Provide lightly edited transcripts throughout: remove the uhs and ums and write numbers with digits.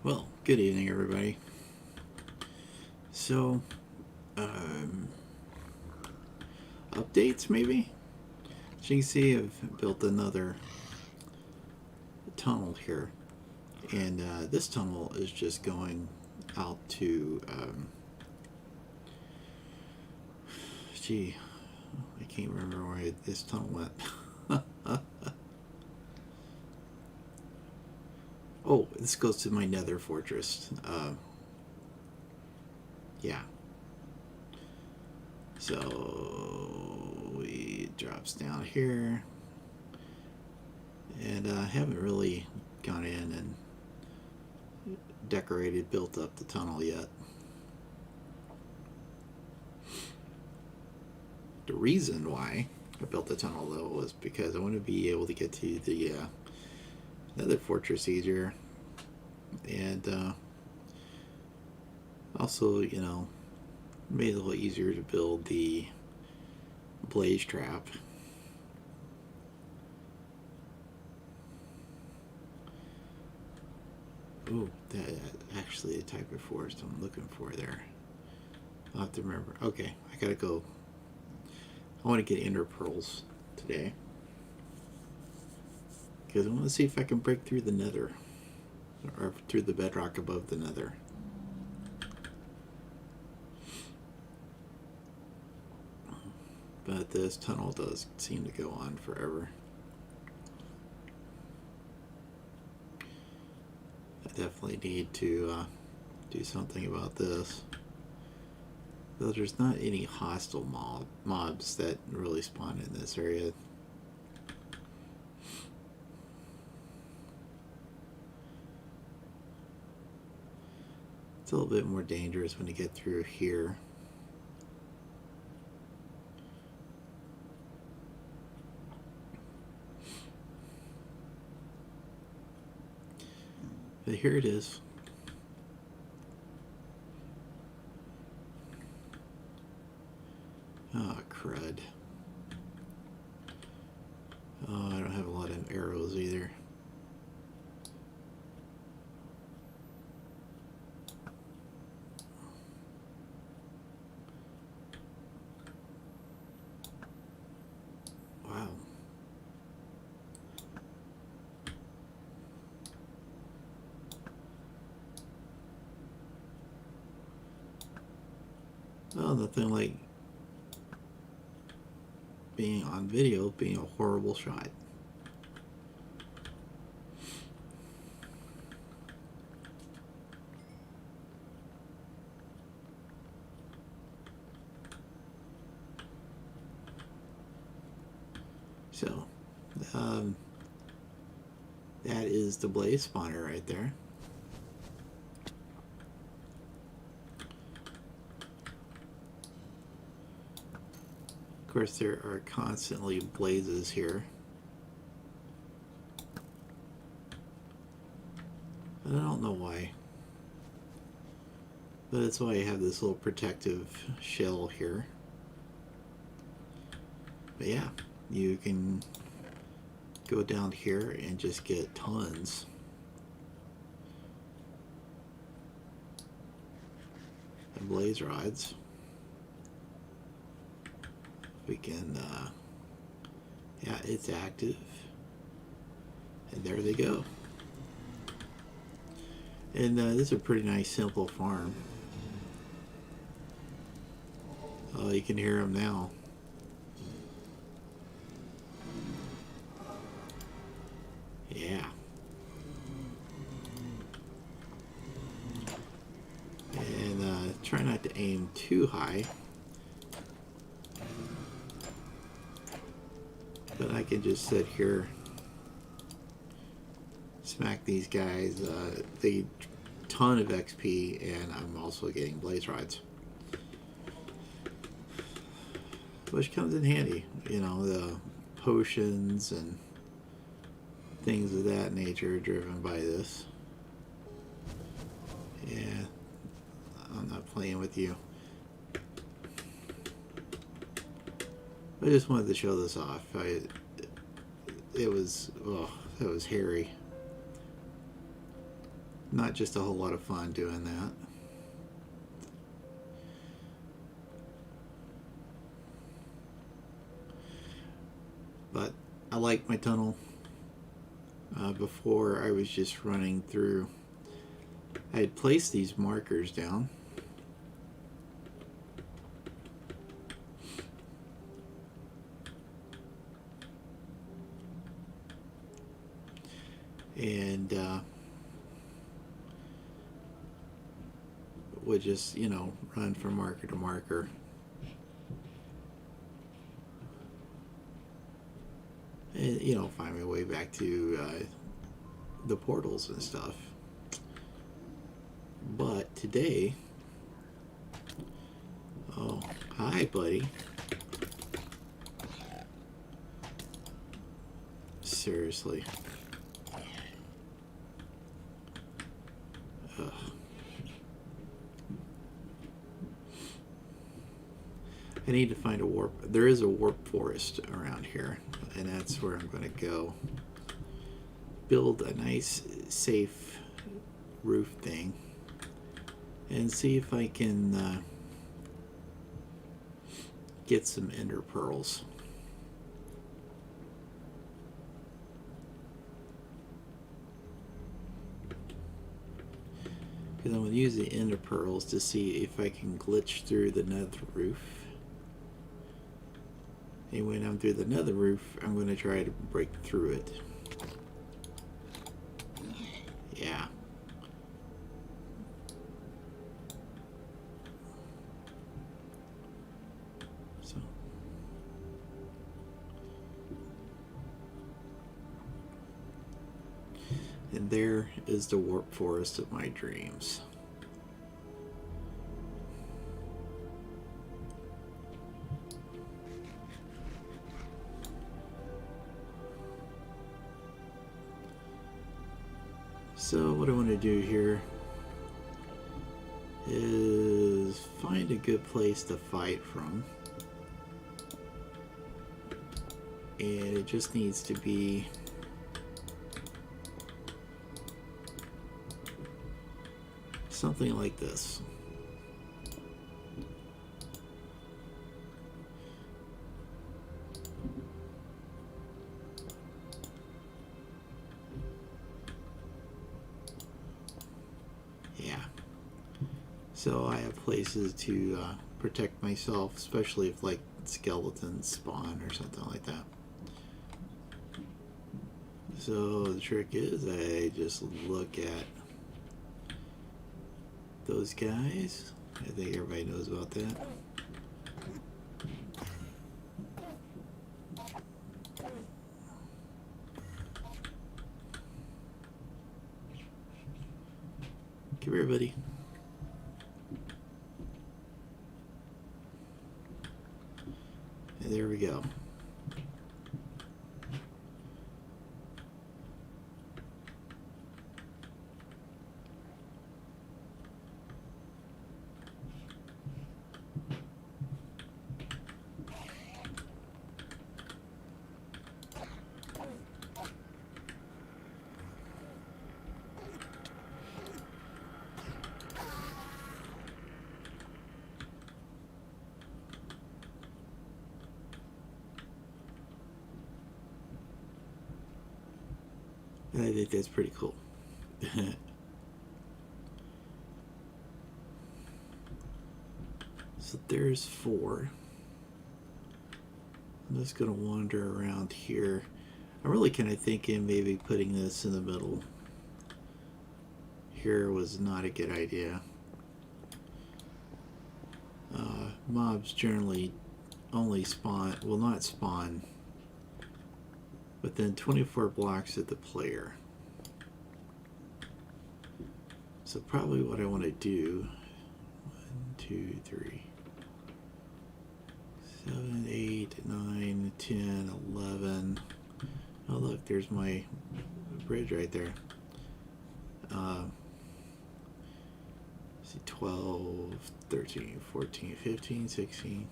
Well, good evening, everybody. So, um, updates maybe? As you can see, I've built another tunnel here, and this tunnel is just going out to, gee, I can't remember where this tunnel went. Oh, this goes to my nether fortress. Yeah. So, it drops down here. And I haven't really gone in and decorated, built up the tunnel yet. The reason why I built the tunnel though was because I want to be able to get to the nether fortress easier, and also, made it a little easier to build the blaze trap. Ooh, that actually the type of forest I'm looking for there. I'll have to remember. Okay, I gotta go. I want to get ender pearls today because I want to see if I can break through the nether or through the bedrock above the nether. But this tunnel does seem to go on forever. I definitely need to do something about this. Though there's not any hostile mobs that really spawn in this area. It's a little bit more dangerous when you get through here. But here it is. Oh, crud. Oh, I don't have a lot of arrows either. Wow. Well, nothing like being on video being a horrible shot. So, um, that is the blaze spawner right there. Of course, there are constantly blazes here. And I don't know why. But that's why I have this little protective shell here. But yeah, you can go down here and just get tons. And blaze rods. We can, yeah, it's active. And there they go. And this is a pretty nice, simple farm. Oh, you can hear them now. Yeah. And try not to aim too high. But I can just sit here, smack these guys. They ton of XP, and I'm also getting blaze rods, which comes in handy. The potions and things of that nature driven by this. Yeah, I'm not playing with you. I just wanted to show this off. It was hairy. Not just a whole lot of fun doing that. But I like my tunnel. Before I was just running through. I had placed these markers down. And would just, run from marker to marker. And, find my way back to the portals and stuff. But today, oh, hi, buddy. Seriously. Ugh. I need to find a warp. There is a warp forest around here, and that's where I'm going to go. Build a nice, safe roof thing, and see if I can get some ender pearls. Because I'm going to use the ender pearls to see if I can glitch through the nether roof. And when I'm through the nether roof, I'm going to try to break through it. Yeah. So. And there is the warp forest of my dreams. So what I want to do here is find a good place to fight from. And it just needs to be something like this. Yeah. So I have places to protect myself, especially if like skeletons spawn or something like that. So the trick is I just look at those guys. I think everybody knows about that. Come here, buddy. And there we go. And I think that's pretty cool. So there's 4. I'm just going to wander around here. I'm really kind of thinking maybe putting this in the middle here was not a good idea. Mobs generally only spawn, will not spawn within 24 blocks of the player. So probably what I want to do, 1, 2, 3, 7, 8, 9, 10, 11. Oh look, there's my bridge right there. See, 12, 13, 14, 15, 16.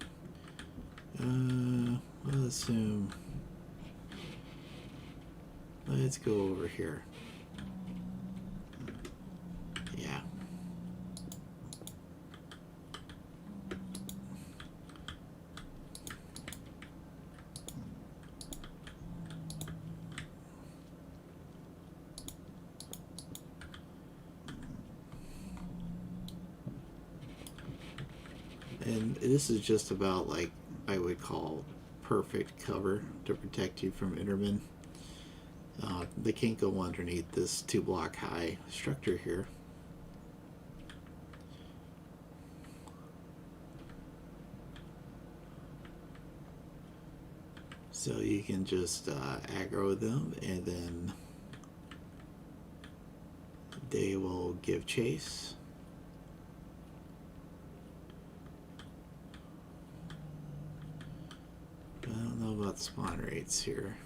Let's assume. Let's go over here. Yeah. And this is just about like I would call perfect cover to protect you from Endermen. They can't go underneath this 2 block high structure here. So you can just aggro them, and then they will give chase. I don't know about spawn rates here.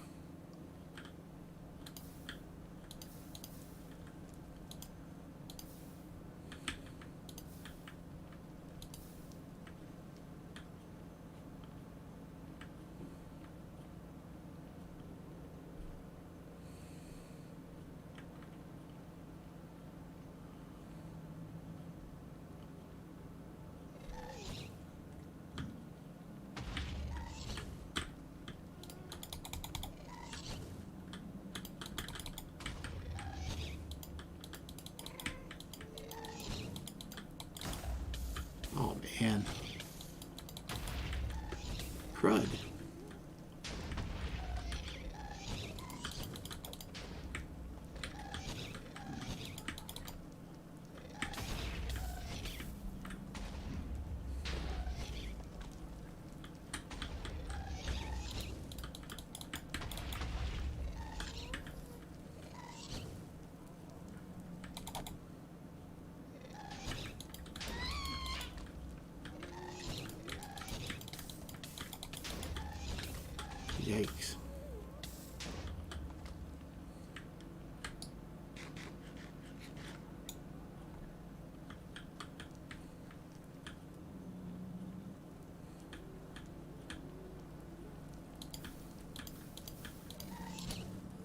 Oh man. Crud. Yikes.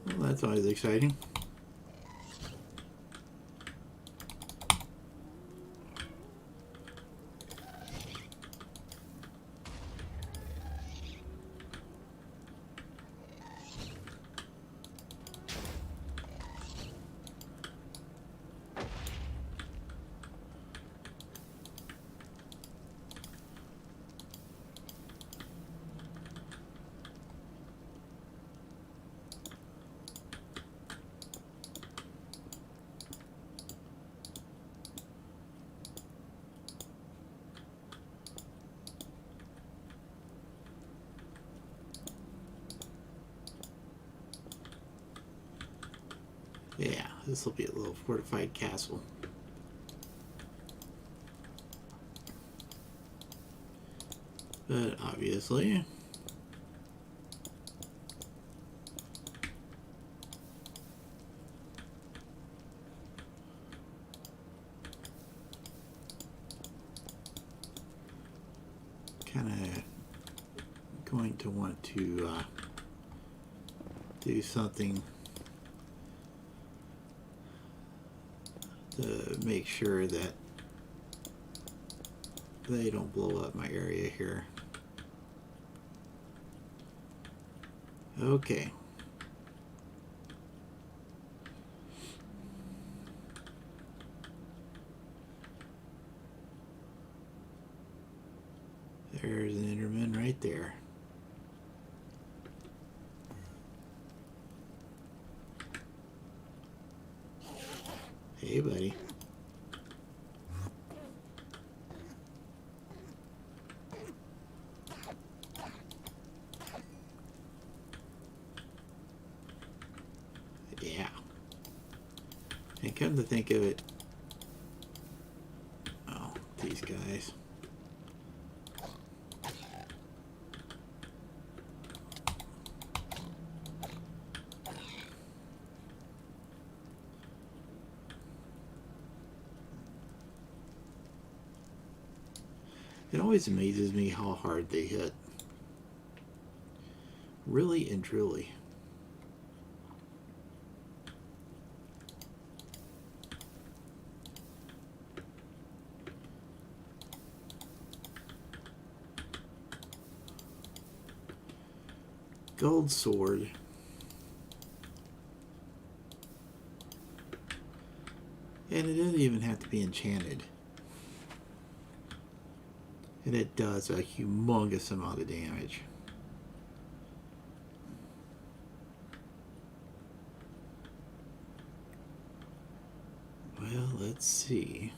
Well, that's always exciting. Yeah, this will be a little fortified castle. But obviously, kind of going to want to do something to make sure that they don't blow up my area here. Okay. There's an Enderman right there. Hey, buddy. Yeah. And come to think of it, oh, these guys. It always amazes me how hard they hit. Really and truly. gold sword. And it doesn't even have to be enchanted. And it does a humongous amount of damage. Well, let's see.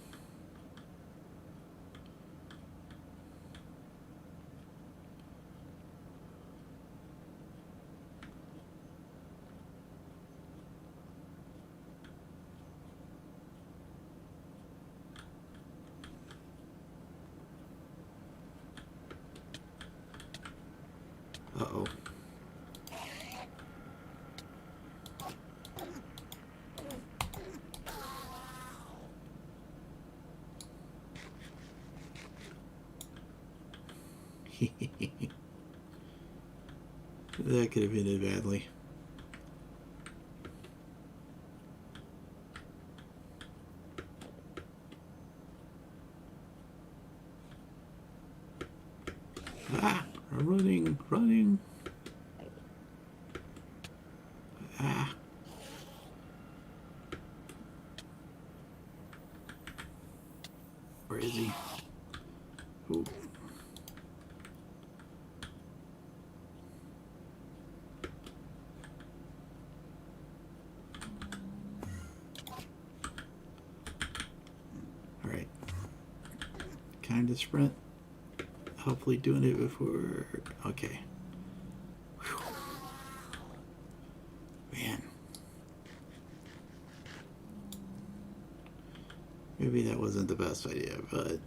Uh-oh. That could have ended badly. Ah! I'm running, running. Ah. Where is he? Ooh. Alright. Kind of sprint. Hopefully doing it before... Okay. Whew. Man. Maybe that wasn't the best idea, but...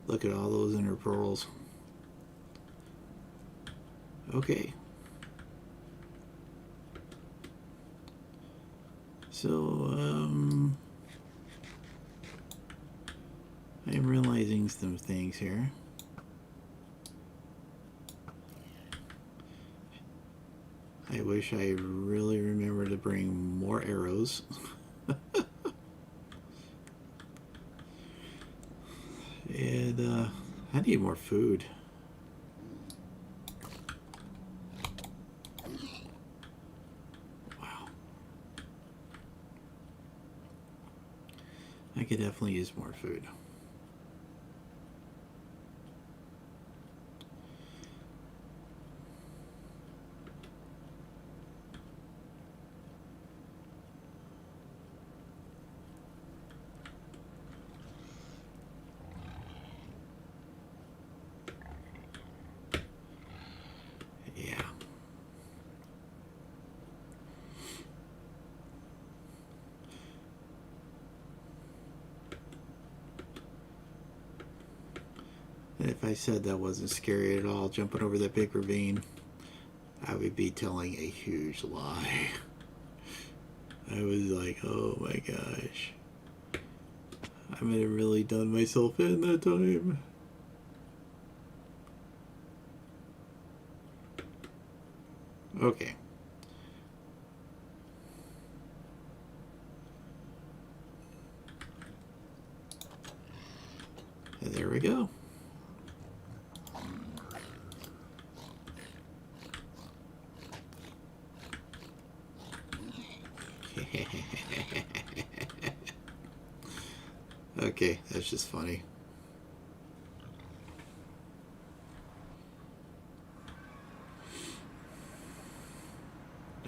Look at all those inner pearls. Okay. So, I'm realizing some things here. I wish I really remembered to bring more arrows. And, I need more food. Wow. I could definitely use more food. Yeah. And if I said that wasn't scary at all, jumping over that big ravine, I would be telling a huge lie. I was like, oh my gosh. I might have really done myself in that time. Okay. And there we go. Okay, that's just funny.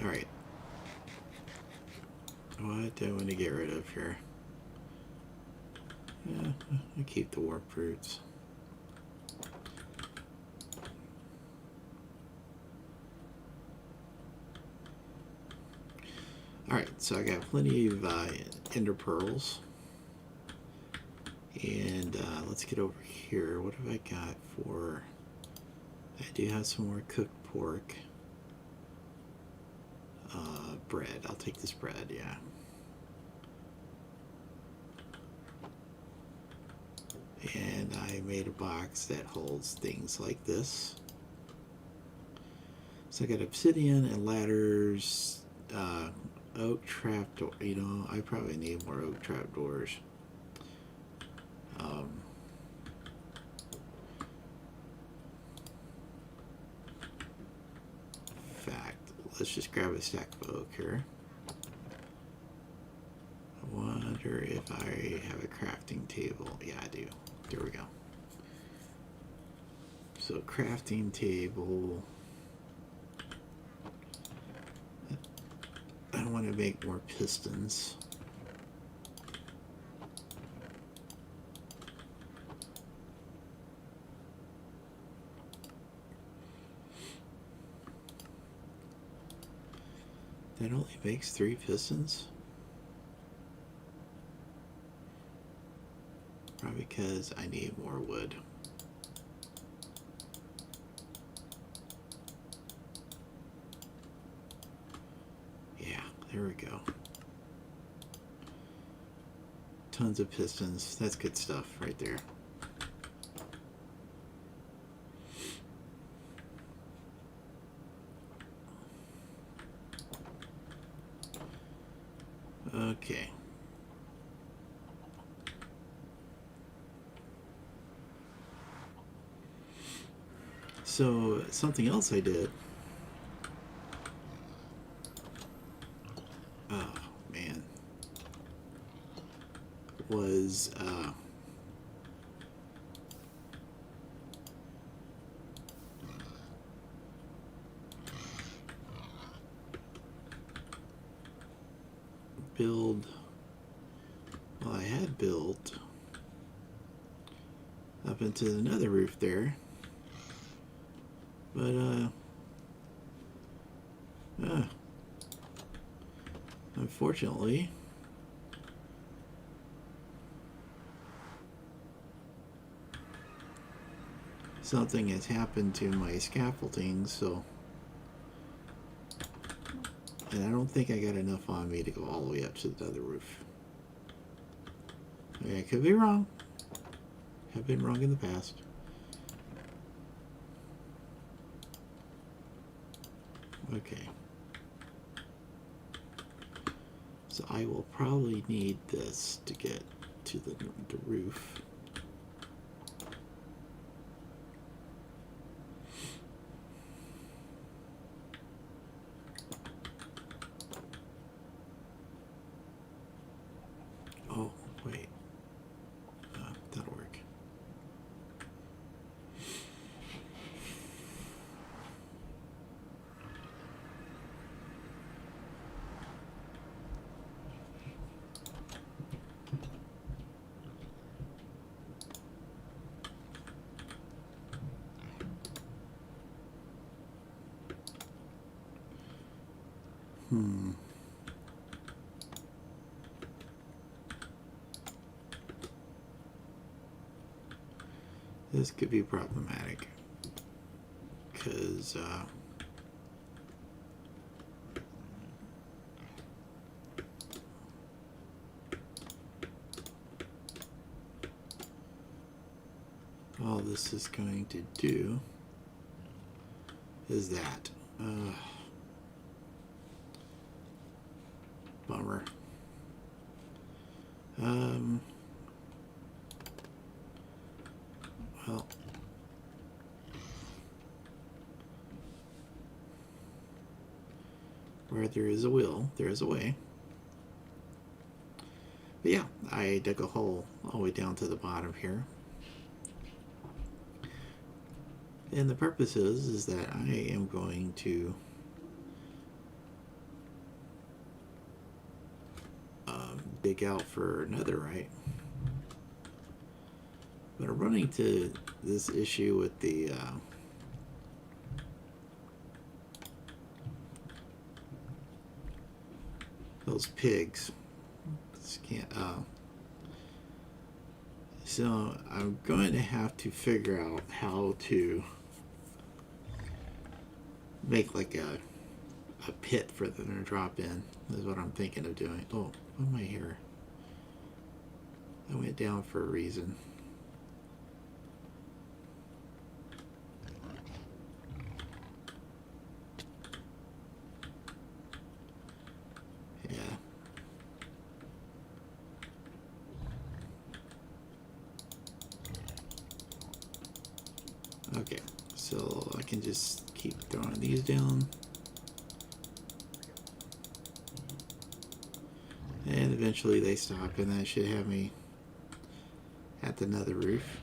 Alright. What do I want to get rid of here? Yeah, I keep the warp fruits. Alright, so I got plenty of ender pearls. And let's get over here. What have I got for... I do have some more cooked pork. Bread. I'll take this bread, yeah. And I made a box that holds things like this. So I got obsidian and ladders, oak trapdoor. You know, I probably need more oak trapdoors. let's just grab a stack of oak here. I wonder if I have a crafting table. Yeah, I do. There we go. So crafting table. I want to make more pistons. That only makes 3 pistons? Probably because I need more wood. Yeah, there we go. Tons of pistons. That's good stuff right there. Okay. So something else I did. Oh man. Was build. Well, I had built up into another roof there, but unfortunately, something has happened to my scaffolding, so, and I don't think I got enough on me to go all the way up to the other roof. I could be wrong. Have been wrong in the past. Okay. So I will probably need this to get to the roof. Oh, wait. That'll work. This could be problematic because all this is going to do is that. Bummer. Well, where there is a will, there is a way. But yeah, I dug a hole all the way down to the bottom here. And the purpose is that I am going to dig out for netherite. But I'm running into this issue with the those pigs. So I'm going to have to figure out how to make like a pit for them to drop in. Is what I'm thinking of doing. Oh, what am I here? I went down for a reason. Yeah. Okay, so I can just keep throwing these down. Eventually they stop, and that should have me at the nether roof.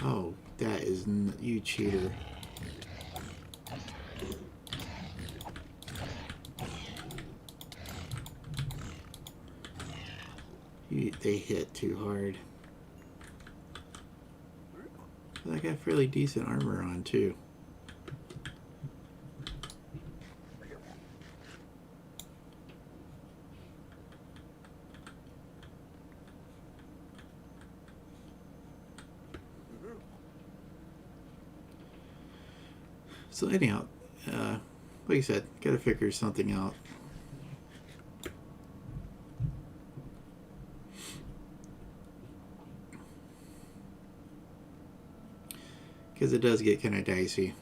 Oh, that is you cheater. They hit too hard. I got fairly decent armor on too. So anyhow, like I said, gotta figure something out. Because it does get kind of dicey.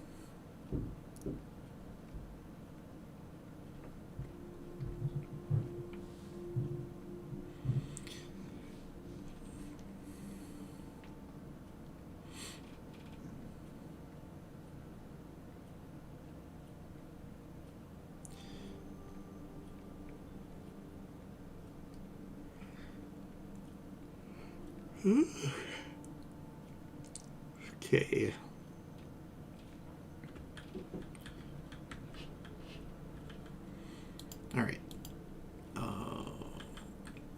Okay. All right.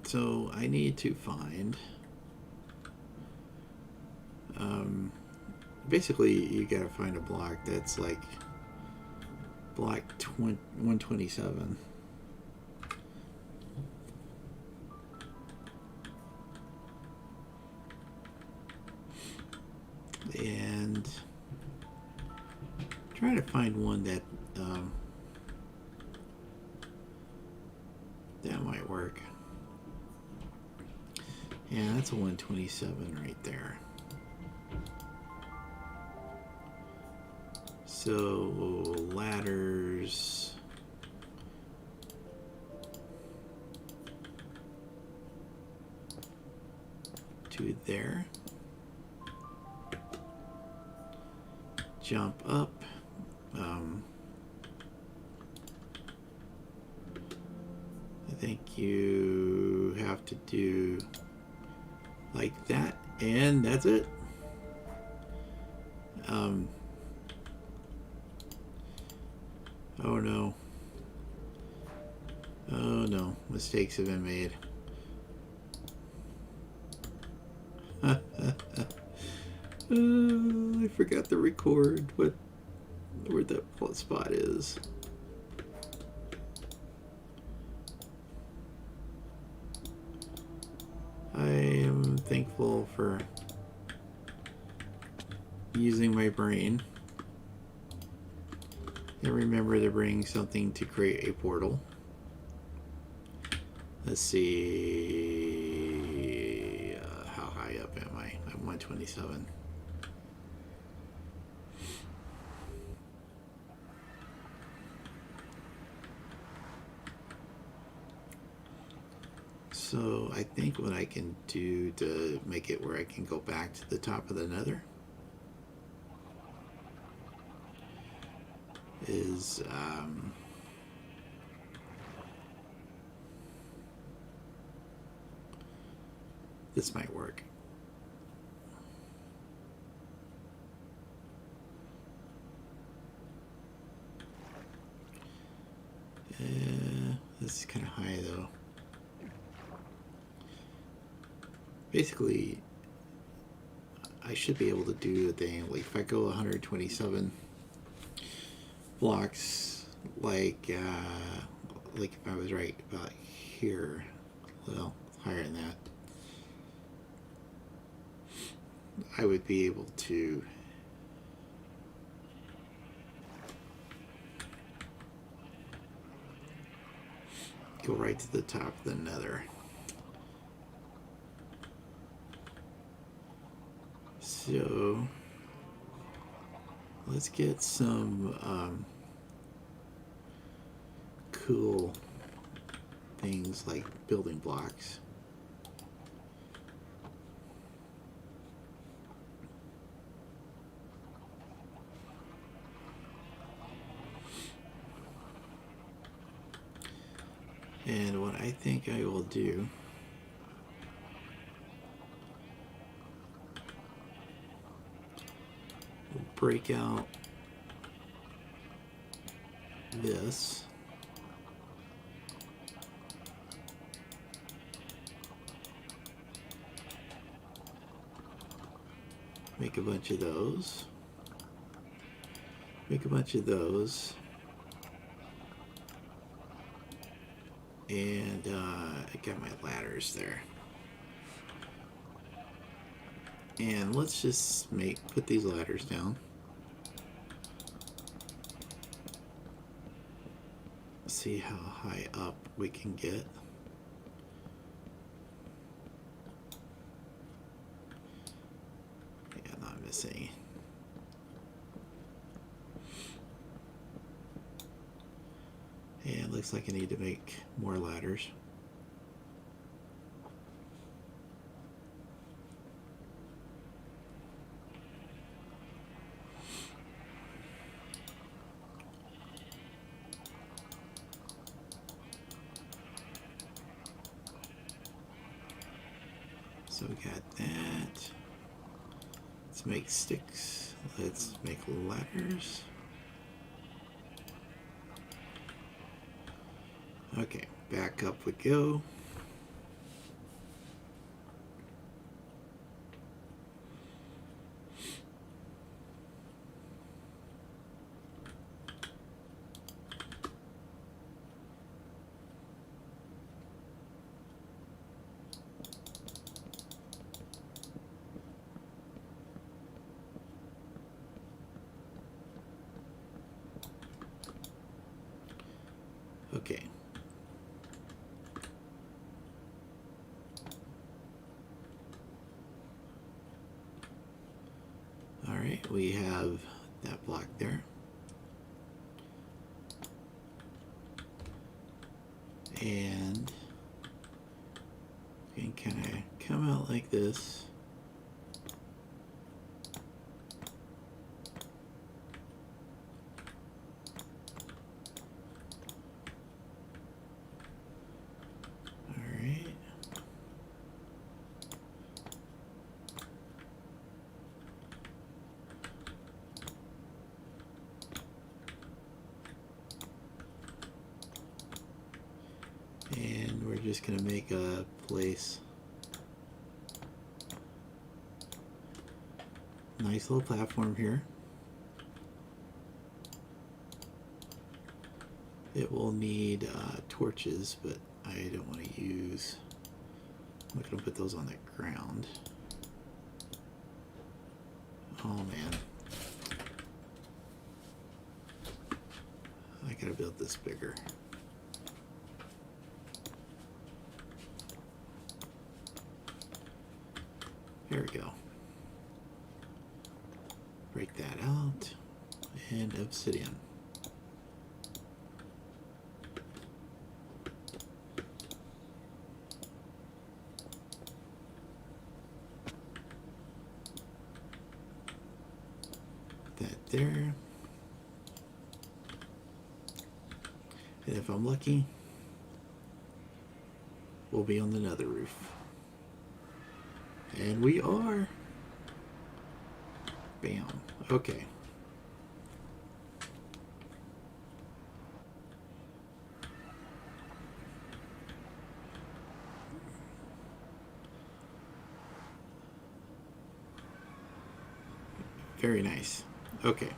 So I need to find. Basically, you gotta find a block that's like block 127. And try to find one that that might work. Yeah, that's a 127 right there. So ladders. To there. Jump up. I think you have to do like that, and that's it. Oh no. Oh no, mistakes have been made. I forgot to record where that spot is. I am thankful for using my brain. And remember to bring something to create a portal. Let's see. How high up am I? I'm 127. So I think what I can do to make it where I can go back to the top of the nether is this might work. This is kind of high though. Basically, I should be able to do a thing like if I go 127 blocks, like if I was right about here, well, higher than that, I would be able to go right to the top of the nether. So let's get some cool things like building blocks. And what I think I will do, we'll break out this. Make a bunch of those. Make a bunch of those. And I got my ladders there. And let's just put these ladders down. See how high up we can get. Yeah, not missing. And looks like I need to make more ladders. So we got that. Let's make sticks. Let's make ladders. Okay, back up we go. Okay. All right, we have that block there. And we can kind of come out like this. And we're just going to make a place. Nice little platform here. It will need torches, but I don't want to use. I'm not going to put those on the ground. Oh man. I gotta build this bigger. There we go. Break that out. And obsidian. That there. And if I'm lucky, we'll be on the nether roof. And we are. Bam. Okay. Very nice. Okay.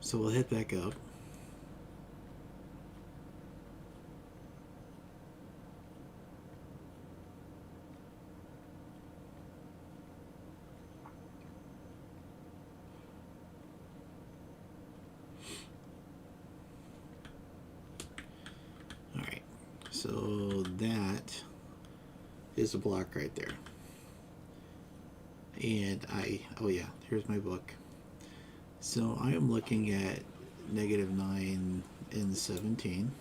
So we'll head back up. All right. So that is a block right there. And oh yeah, here's my book. So I am looking at -9 and 17.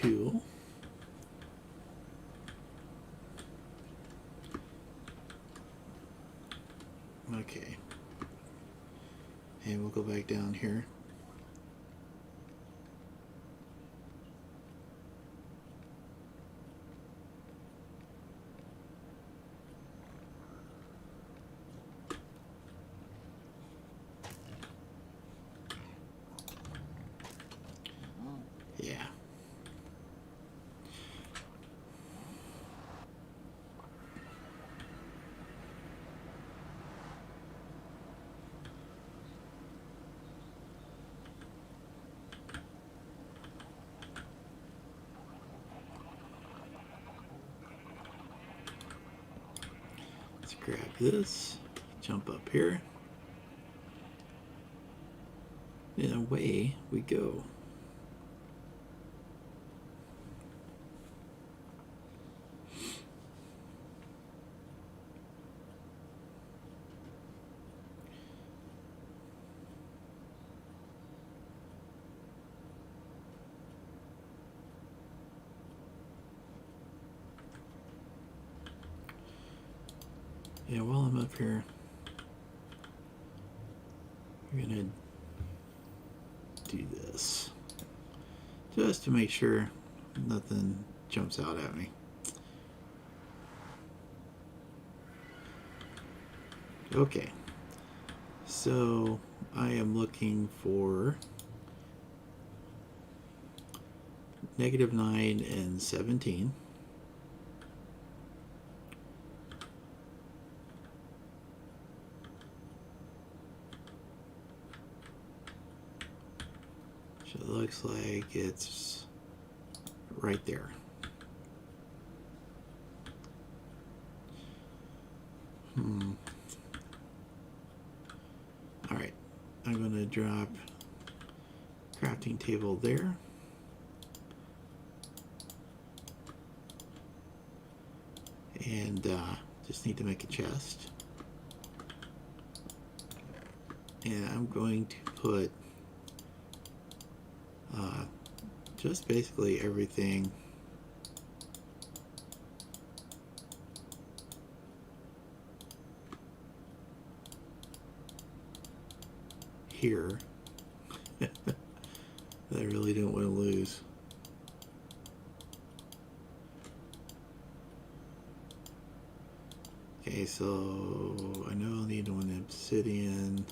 tool. Okay. And we'll go back down here. Yeah. Let's grab this, jump up here, and away we go. Yeah, while I'm up here, I'm gonna do this just to make sure nothing jumps out at me. Okay, so I am looking for -9 and 17. So it looks like it's right there. Alright, I'm going to drop crafting table there. And just need to make a chest. And I'm going to put just basically everything here that I really don't want to lose. Okay, so I know I'll need one obsidian.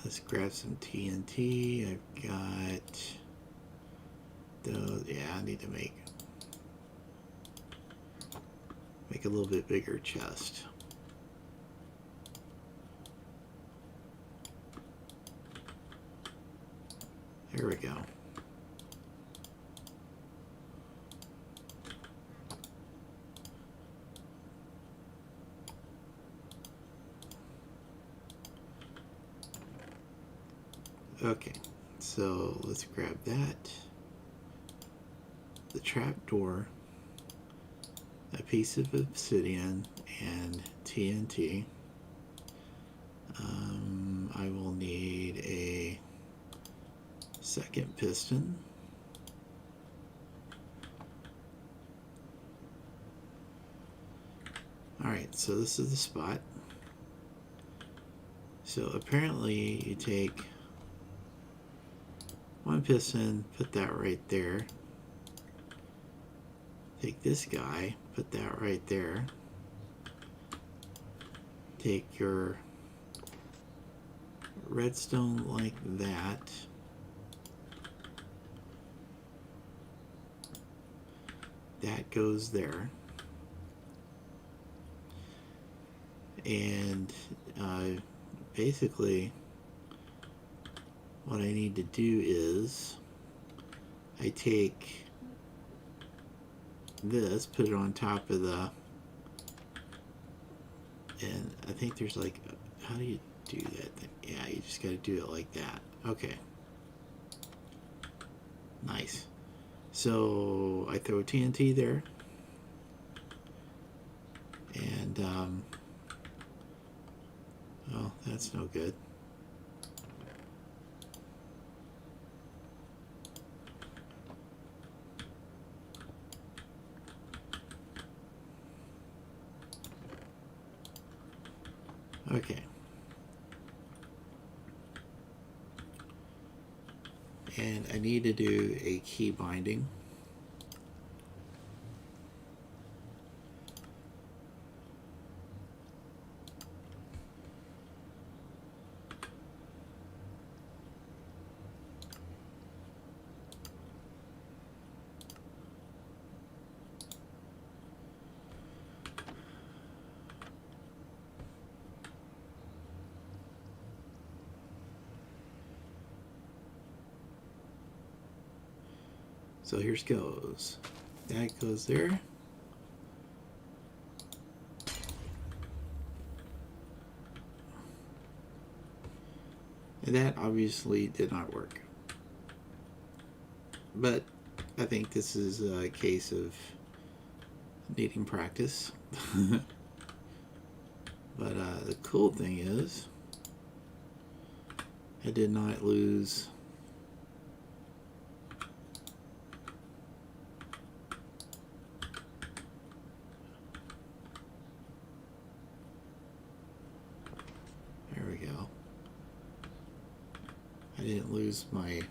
Let's grab some TNT. I've got those. Yeah, I need to make a little bit bigger chest. There we go. Okay, so let's grab that. The trapdoor, a piece of obsidian, and TNT. I will need a second piston. Alright, so this is the spot. So apparently you take one piston, put that right there. Take this guy, put that right there. Take your redstone like that. That goes there. And basically what I need to do is I take this, put it on top of the, and I think there's like, how do you do that thing? Yeah, you just got to do it like that. Okay. Nice. So I throw TNT there. And, well, that's no good. Okay. And I need to do a key binding. So here's goes. That goes there. And that obviously did not work. But I think this is a case of needing practice. But the cool thing is, I did not lose there we go. I didn't lose my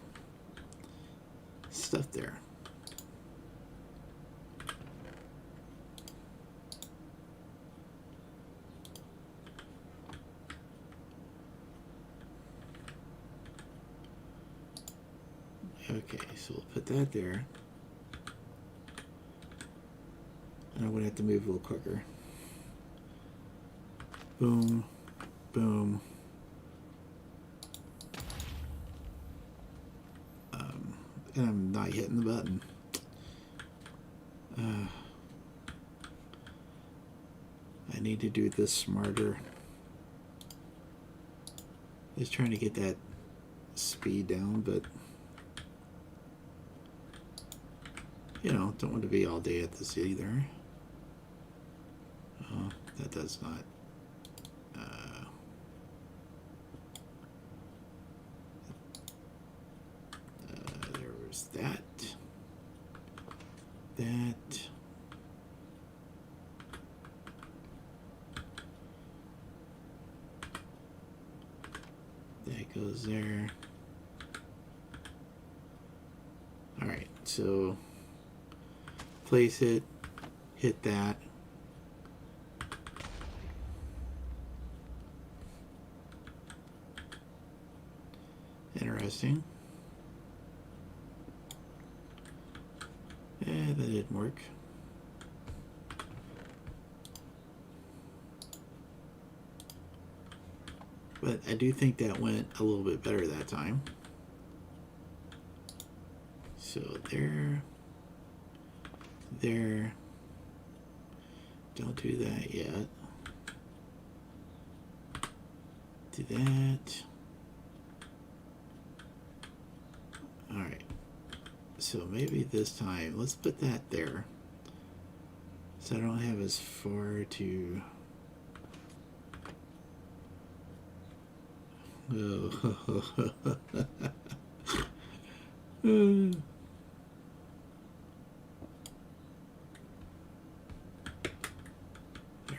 stuff there. Okay, so we'll put that there. And I'm going to have to move a little quicker. Boom, boom. And I'm not hitting the button. I need to do this smarter. Just trying to get that speed down, but you know, don't want to be all day at this either. Oh, that does not. There was that. That. That goes there. All right, so place it, hit that. Interesting. Yeah, that didn't work. But I do think that went a little bit better that time. So there, there. Don't do that yet. Do that. All right. So maybe this time, let's put that there. So I don't have as far to... Oh. There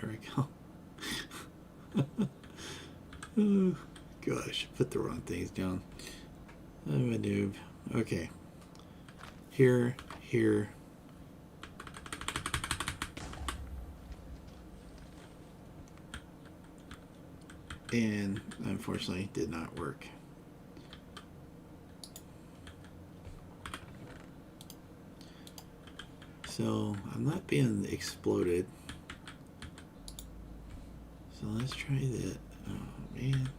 we go. Oh, gosh, put the wrong things down. I'm a noob. Okay. Here, here. And unfortunately did not work. So I'm not being exploded. So let's try that. Oh man.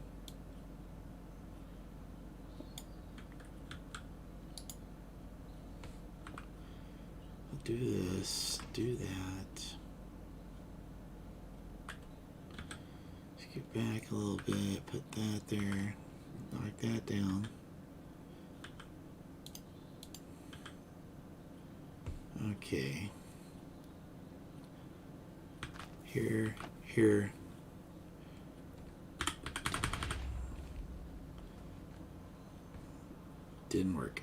I'll do this, do that. Get back a little bit, put that there, knock that down. Okay. Here, here. Didn't work.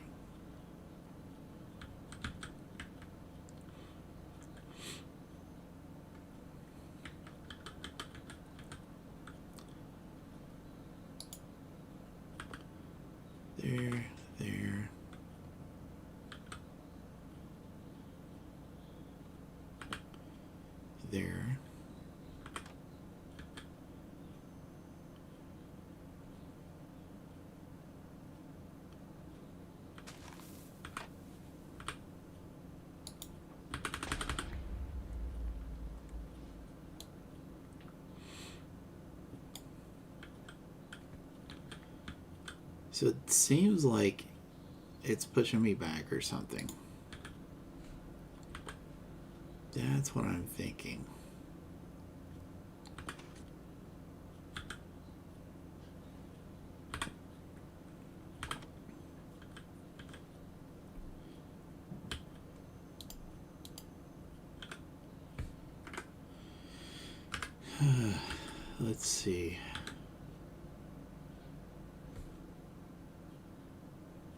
So it seems like it's pushing me back or something. That's what I'm thinking. Let's see.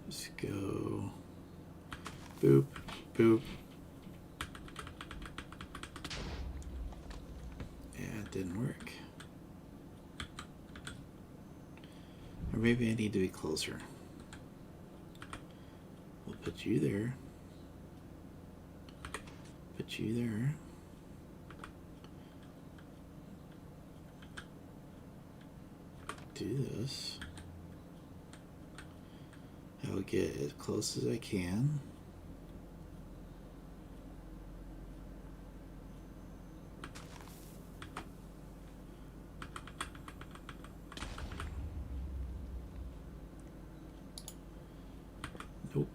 Just go boop, boop. Yeah, it didn't work. Or maybe I need to be closer. We'll put you there. Put you there. Do this. I'll get as close as I can. Nope.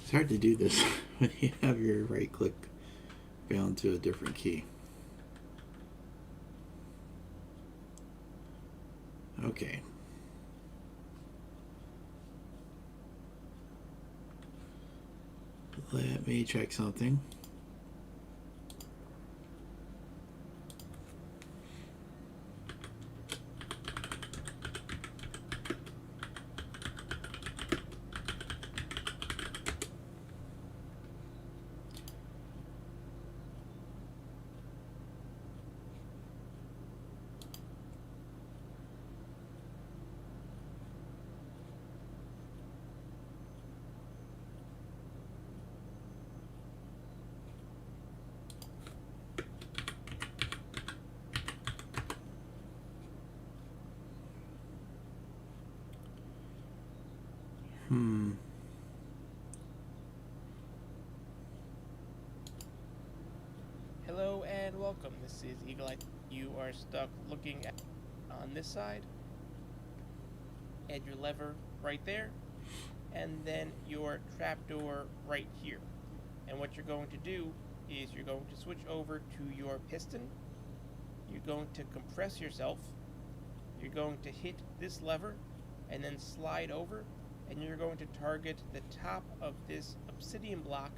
It's hard to do this when you have your right click bound to a different key. Okay. Let me check something. Hello and welcome. This is Eagle Eye. You are stuck looking at on this side. Add your lever right there, and then your trapdoor right here. And what you're going to do is you're going to switch over to your piston. You're going to compress yourself. You're going to hit this lever and then slide over, and you're going to target the top of this obsidian block.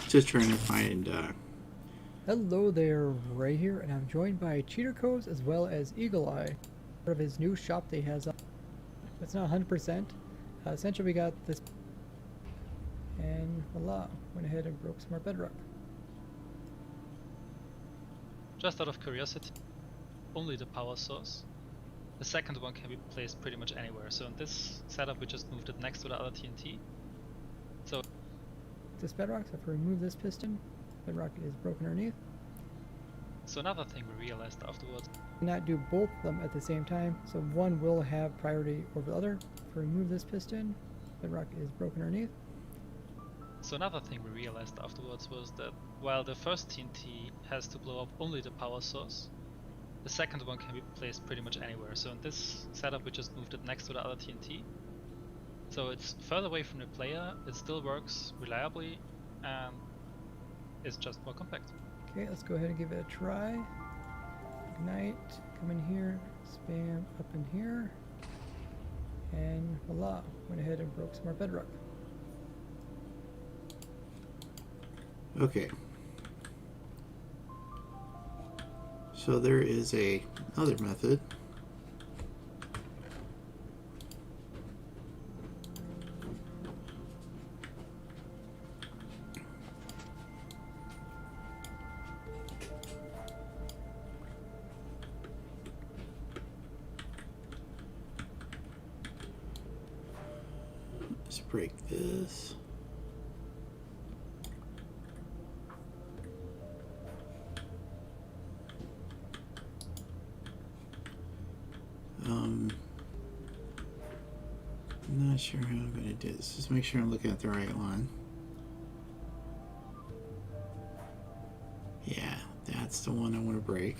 Just trying to find. Hello there, Ray here, and I'm joined by Cheater Coves as well as Eagle Eye. Part of his new shop that he has up. It's not 100%. Essentially, we got this, and voila, went ahead and broke some more bedrock. Just out of curiosity, only the power source. The second one can be placed pretty much anywhere. So in this setup, we just moved it next to the other TNT. So This bedrock, so if we remove this piston, bedrock is broken underneath. So another thing we realized afterwards. Not do both of them at the same time, so one will have priority over the other. If we remove this piston, bedrock is broken underneath. So another thing we realized afterwards was that while the first TNT has to blow up only the power source, the second one can be placed pretty much anywhere. So in this setup, we just moved it next to the other TNT. So it's further away from the player, it still works reliably, and it's just more compact. Okay, let's go ahead and give it a try. Ignite, come in here, spam up in here, And voila, went ahead and broke some more bedrock. Okay. So there is another method. Let's break this. I'm not sure how I'm going to do this. Just make sure I'm looking at the right one. Yeah, that's the one I want to break.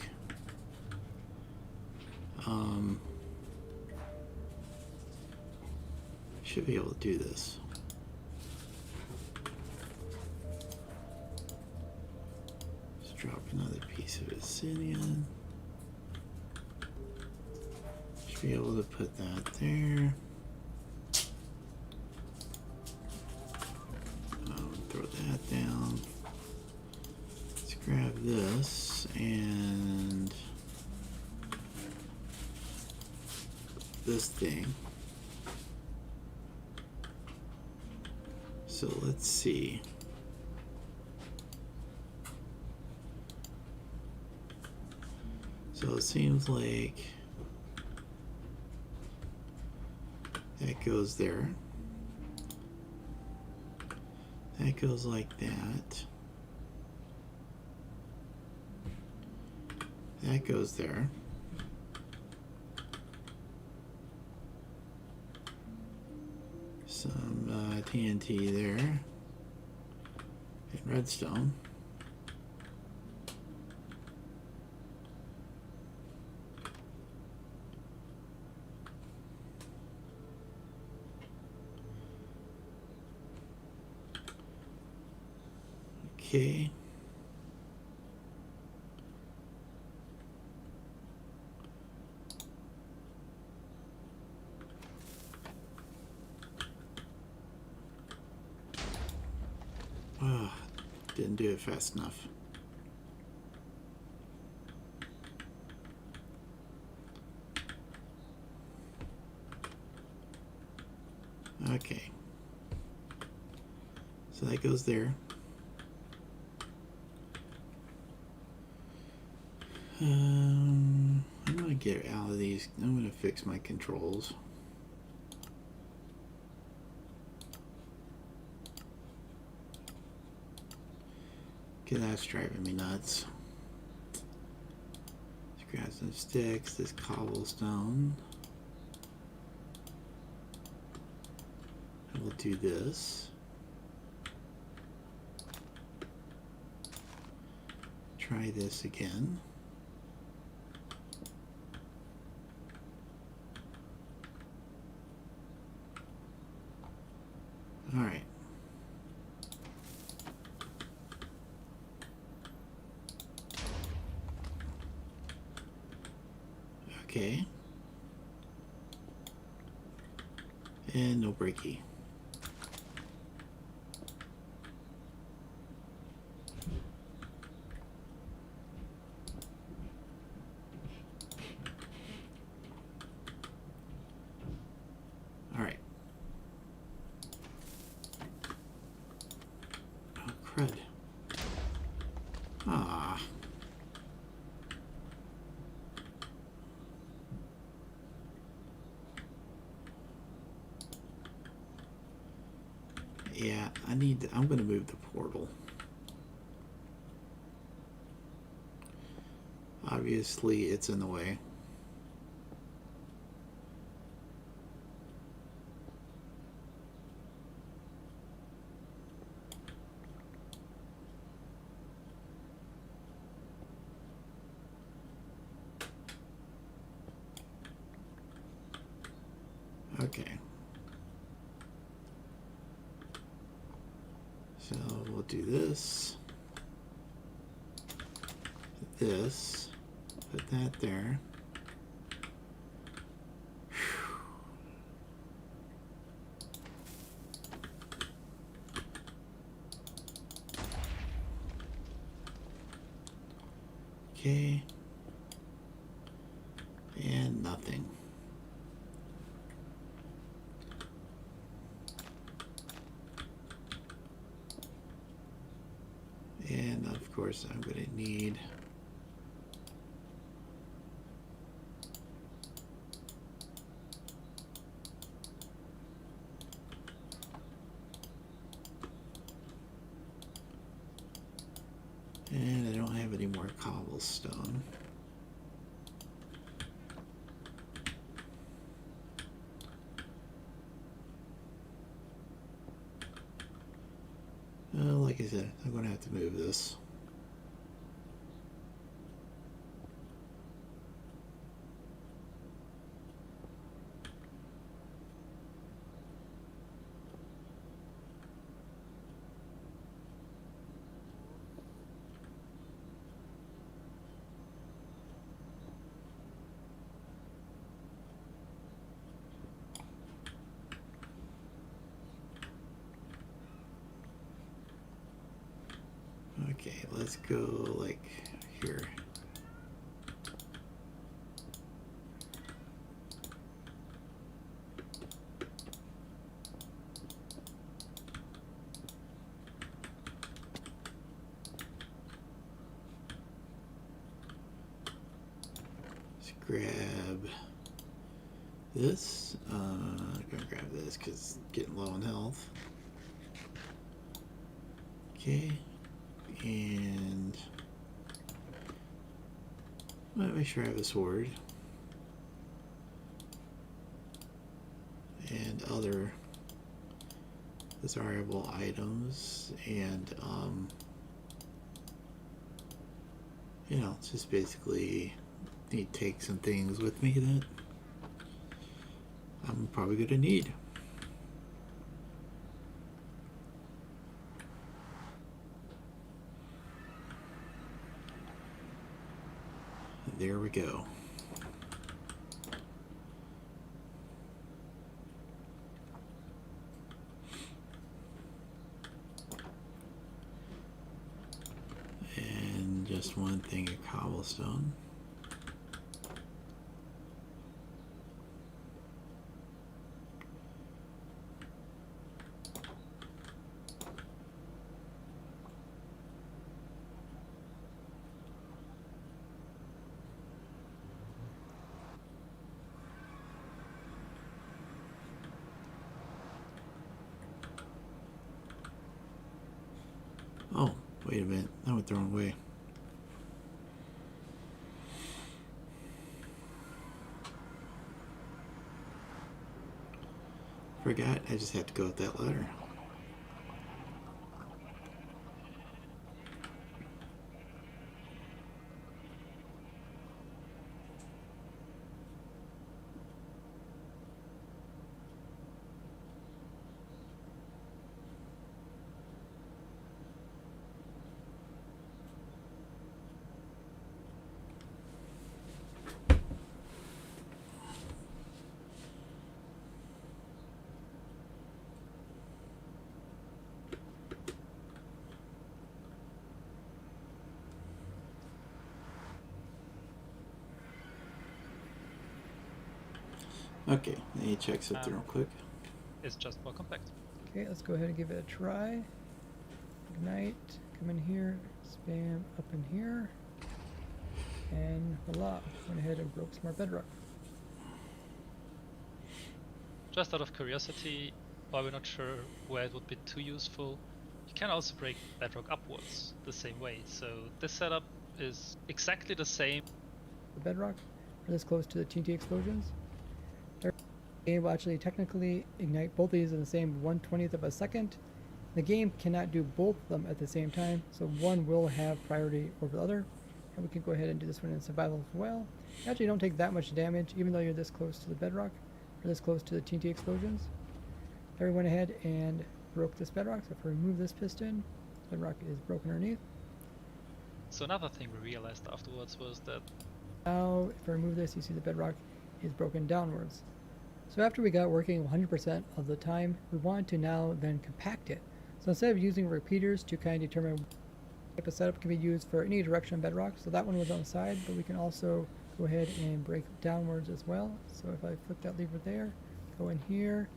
Should be able to do this. Let's drop another piece of obsidian. Should be able to put that there. Throw that down. Let's grab this and this thing. So let's see. So it seems like that goes there. That goes like that. That goes there. Some TNT there. And redstone. Okay. Didn't do it fast enough. Okay. So that goes there. I'm gonna get out of these. I'm gonna fix my controls. Okay, that's driving me nuts. Let's grab some sticks, this cobblestone. And we'll do this. Try this again. All right. Okay. And no breaky. All right. Oh, crud. Ah. Yeah, I'm gonna move the portal. Obviously, it's in the way. Okay. So we'll do this. This. Put that there. Okay. And nothing. And of course I'm going to need and I don't have any more cobblestone. Like I said, I'm going to have to move this. Okay, let's go like here. Let's grab this. I'm gonna grab this because it's getting low on health. Okay. And let me make sure I have a sword and other desirable items, and you know, it's just basically need to take some things with me that I'm probably gonna need. There we go. And just one thing of cobblestone. Oh, wait a minute. That went the wrong way. Forgot, I just have to go with that ladder. Okay, let me check something real quick. It's just more compact. Okay, let's go ahead and give it a try. Ignite, come in here, spam up in here, and voila, went ahead and broke some more bedrock. Just out of curiosity, while we're not sure where it would be too useful, you can also break bedrock upwards the same way. So this setup is exactly the same. The bedrock are this close to the TNT explosions. The game will actually technically ignite both of these in the same 1/20th of a second. The game cannot do both of them at the same time, so one will have priority over the other. And we can go ahead and do this one in survival as well. You actually don't take that much damage, even though you're this close to the bedrock, or this close to the TNT explosions. There we went ahead and broke this bedrock, so if we remove this piston, bedrock is broken underneath. So another thing we realized afterwards was that Now, if I remove this, you see the bedrock is broken downwards. So after we got working 100% of the time, we want to now then compact it. So instead of using repeaters to kind of determine type of setup can be used for any direction on Bedrock. So that one was on the side, but we can also go ahead and break downwards as well. So if I flick that lever there, go in here,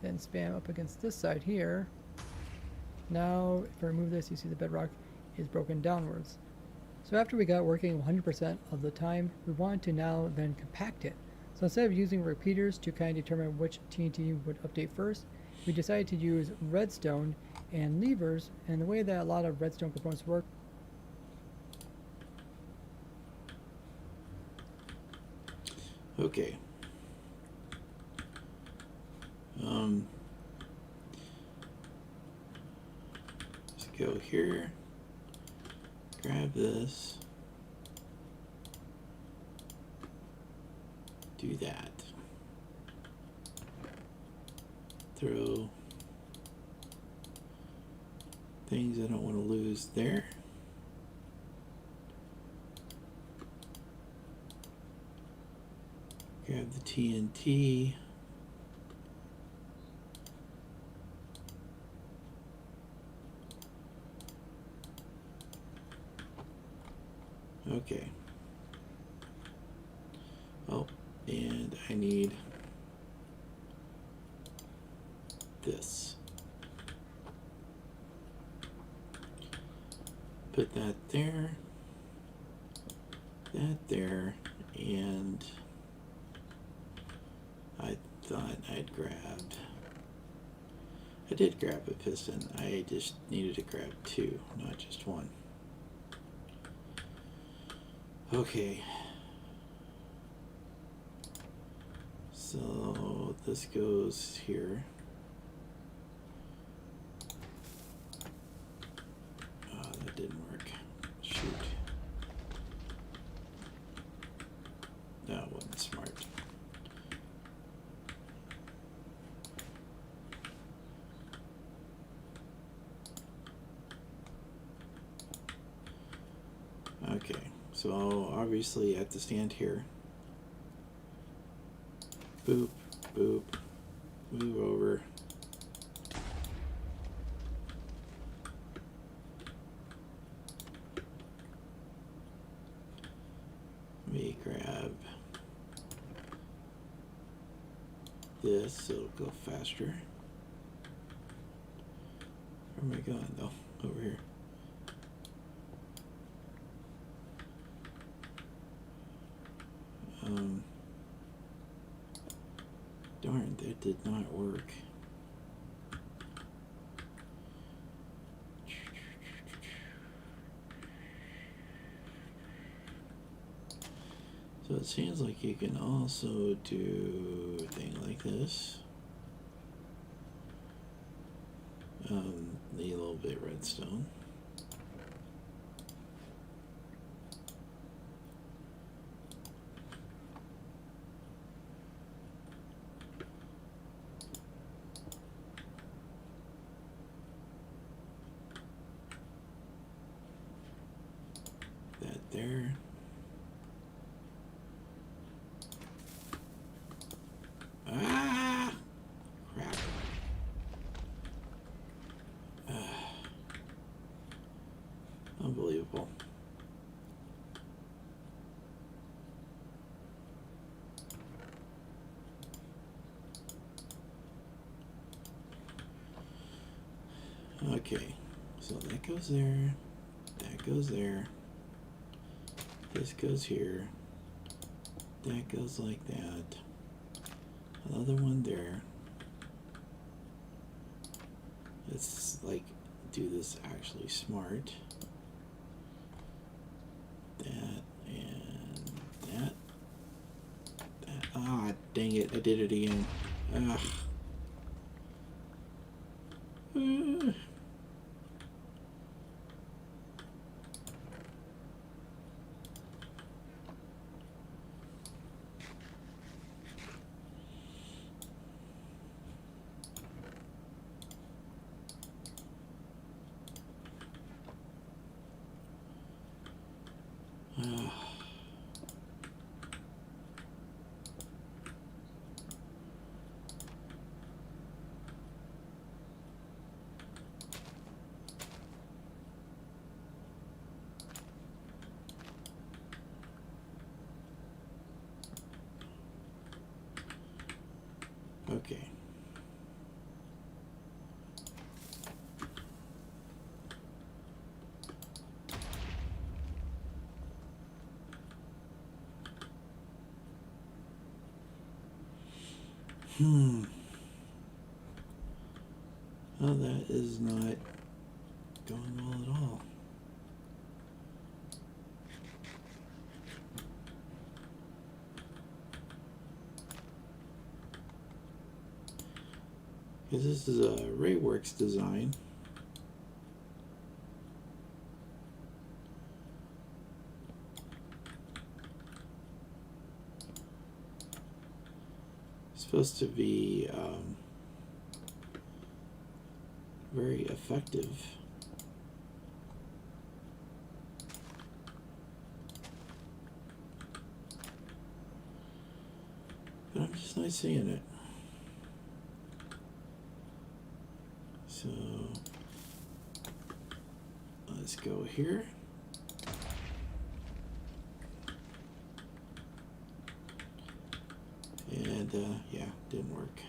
then spam up against this side here. Now, if I remove this, you see the bedrock is broken downwards. So after we got working 100% of the time, we wanted to now then compact it. So instead of using repeaters to kind of determine which TNT would update first, we decided to use redstone and levers, and the way that a lot of redstone components work. Okay. Let's go here. Grab this. Do that. Throw things I don't want to lose there. Grab the TNT. Okay. Oh, and I need this. Put that there, that there, and I thought I'd grabbed, I did grab a piston. I just needed to grab two, not just one. Okay. So this goes here. Oh, that didn't work. Shoot. That wasn't smart. Okay, so obviously I have to stand here. Boop, boop, move over. Let me grab this so it'll go faster. Where am I going though? Over here. Darn, that did not work. So it seems like you can also do a thing like this. Need a little bit of redstone. That there. Ah! Crap. Unbelievable. Okay, so that goes there, that goes there, this goes here, that goes like that, another one there. Let's like do this actually smart. That and that. That. Ah, dang it! I did it again. Ugh. Okay. Well, that is not going well at all. Because this is a Rayworks design. It's supposed to be very effective. But I'm just not seeing it. So let's go here. And yeah, didn't work.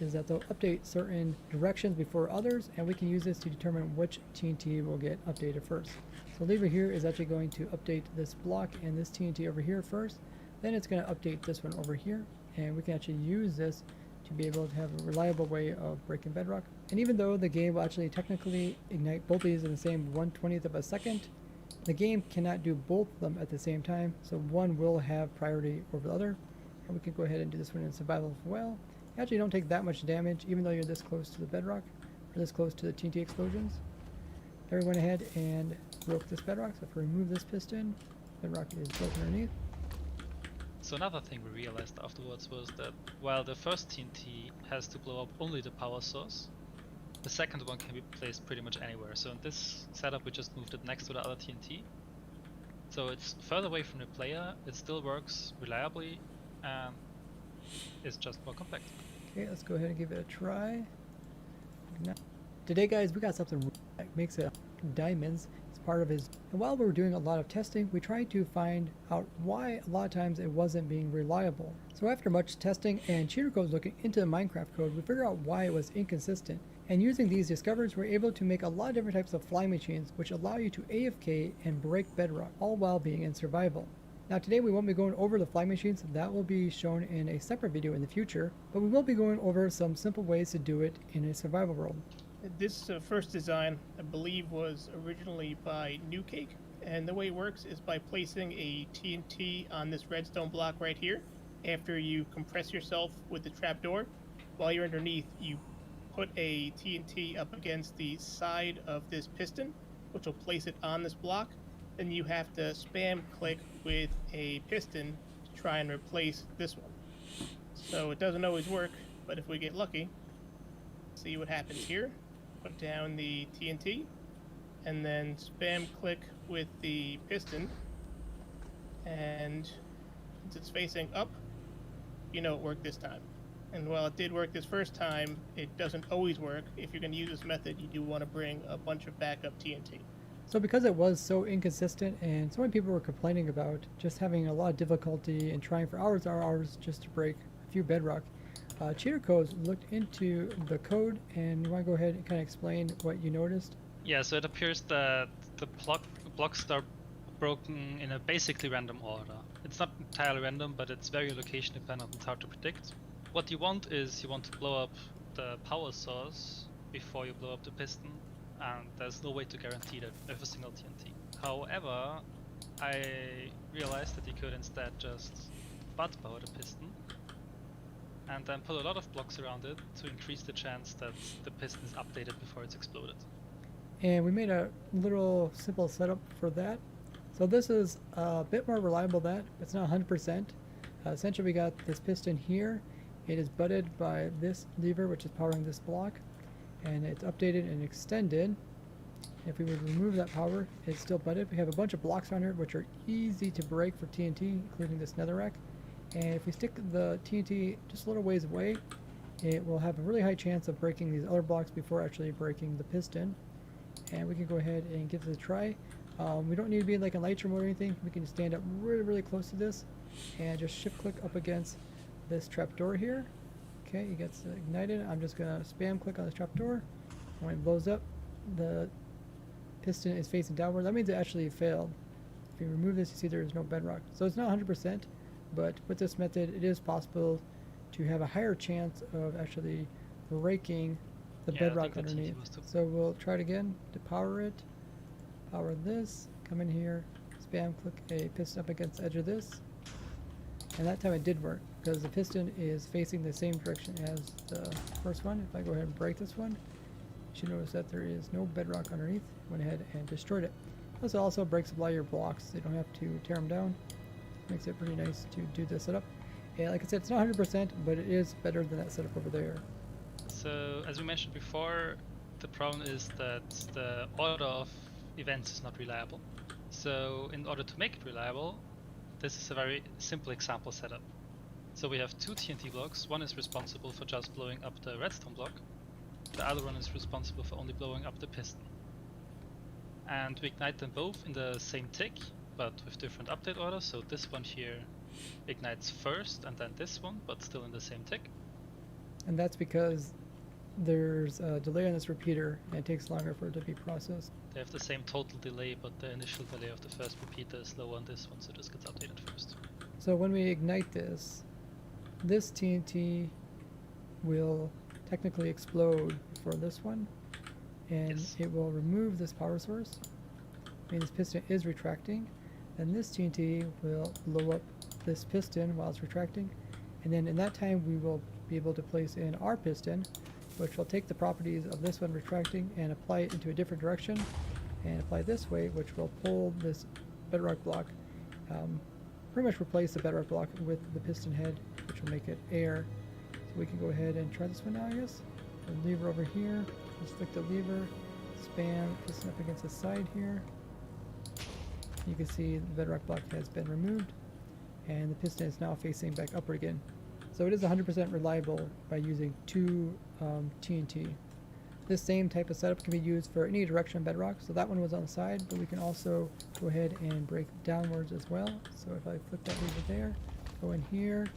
Is that they'll update certain directions before others, and we can use this to determine which TNT will get updated first. So lever here is actually going to update this block and this TNT over here first, then it's going to update this one over here, and we can actually use this to be able to have a reliable way of breaking Bedrock. And even though the game will actually technically ignite both these in the same 1/20th of a second, the game cannot do both of them at the same time, so one will have priority over the other. And we can go ahead and do this one in survival as well. You actually don't take that much damage even though you're this close to the bedrock, or this close to the TNT explosions. There we went ahead and broke this bedrock, so if we remove this piston, bedrock is broken underneath. So another thing we realized afterwards was that while the first TNT has to blow up only the power source, the second one can be placed pretty much anywhere. So in this setup we just moved it next to the other TNT. So it's further away from the player, it still works reliably, and it's just more compact. Okay, let's go ahead and give it a try. Today guys, we got something that makes it diamonds. It's part of his, and while we were doing a lot of testing, we tried to find out why a lot of times it wasn't being reliable. So after much testing and cheater codes looking into the Minecraft code, we figured out why it was inconsistent. And using these discoveries, we're able to make a lot of different types of flying machines which allow you to AFK and break Bedrock, all while being in survival. Now today we won't be going over the flying machines, that will be shown in a separate video in the future, but we will be going over some simple ways to do it in a survival world. This first design, I believe, was originally by New Cake, and the way it works is by placing a TNT on this redstone block right here. After you compress yourself with the trapdoor, while you're underneath, you put a TNT up against the side of this piston, which will place it on this block. Then you have to spam click with a piston to try and replace this one. So it doesn't always work, but if we get lucky, see what happens here. Put down the TNT, and then spam click with the piston, and since it's facing up, you know it worked this time. And while it did work this first time, it doesn't always work. If you're going to use this method, you do want to bring a bunch of backup TNT. So because it was so inconsistent and so many people were complaining about just having a lot of difficulty and trying for hours and hours just to break a few Bedrock, Cheater Codes looked into the code, and you want to go ahead and kind of explain what you noticed? Yeah, so it appears that the blocks are broken in a basically random order. It's not entirely random, but it's very location dependent. It's hard to predict. What you want is you want to blow up the power source before you blow up the piston, and there's no way to guarantee that with a single TNT. However, I realized that you could instead just butt power the piston and then put a lot of blocks around it to increase the chance that the piston is updated before it's exploded. And we made a little simple setup for that. So this is a bit more reliable than that. It's not 100%. Essentially we got this piston here. It is butted by this lever which is powering this block, and it's updated and extended. If we would remove that power, it's still butted. We have a bunch of blocks on here which are easy to break for TNT, including this netherrack. And if we stick the TNT just a little ways away, it will have a really high chance of breaking these other blocks before actually breaking the piston. And we can go ahead and give this a try. We don't need to be like in light room or anything. We can stand up really, really close to this and just shift click up against this trapdoor here. Okay, it gets ignited. I'm just gonna spam click on this trapdoor. When it blows up, the piston is facing downward. That means it actually failed. If you remove this, you see there is no bedrock. So it's not 100%, but with this method, it is possible to have a higher chance of actually breaking the Yeah, I bedrock think the TNT underneath. was too- So we'll try it again to power it. Power this, come in here, spam click a piston up against the edge of this. And that time it did work because the piston is facing the same direction as the first one. If I go ahead and break this one, you should notice that there is no bedrock underneath. Went ahead and destroyed it. This also breaks up a lot of your blocks, so you don't have to tear them down. Makes it pretty nice to do this setup. And like I said, it's not 100%, but it is better than that setup over there. So, as we mentioned before, the problem is that the order of events is not reliable. So, in order to make it reliable, this is a very simple example setup. So we have two TNT blocks. One is responsible for just blowing up the redstone block. The other one is responsible for only blowing up the piston. And we ignite them both in the same tick, but with different update orders. So this one here ignites first, and then this one, but still in the same tick. And that's because there's a delay on this repeater, and it takes longer for it to be processed. They have the same total delay, but the initial delay of the first repeater is lower on this one, so this gets updated first. So when we ignite this TNT will technically explode for this one, and Yes. it will remove this power source. I mean, this piston is retracting, and this TNT will blow up this piston while it's retracting, and then in that time we will be able to place in our piston, which will take the properties of this one retracting and apply it into a different direction, and apply this way, which will pull this bedrock block, pretty much replace the bedrock block with the piston head, which will make it air. So we can go ahead and try this one now, I guess. The lever over here, just click the lever, spam piston up against the side here. You can see the bedrock block has been removed, and the piston is now facing back upward again. So it is 100% reliable by using two TNT. This same type of setup can be used for any direction of bedrock. So that one was on the side, but we can also go ahead and break downwards as well. So if I flip that lever there, go in here,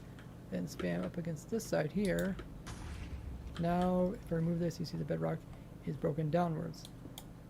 then spam up against this side here. Now, if I remove this, you see the bedrock is broken downwards.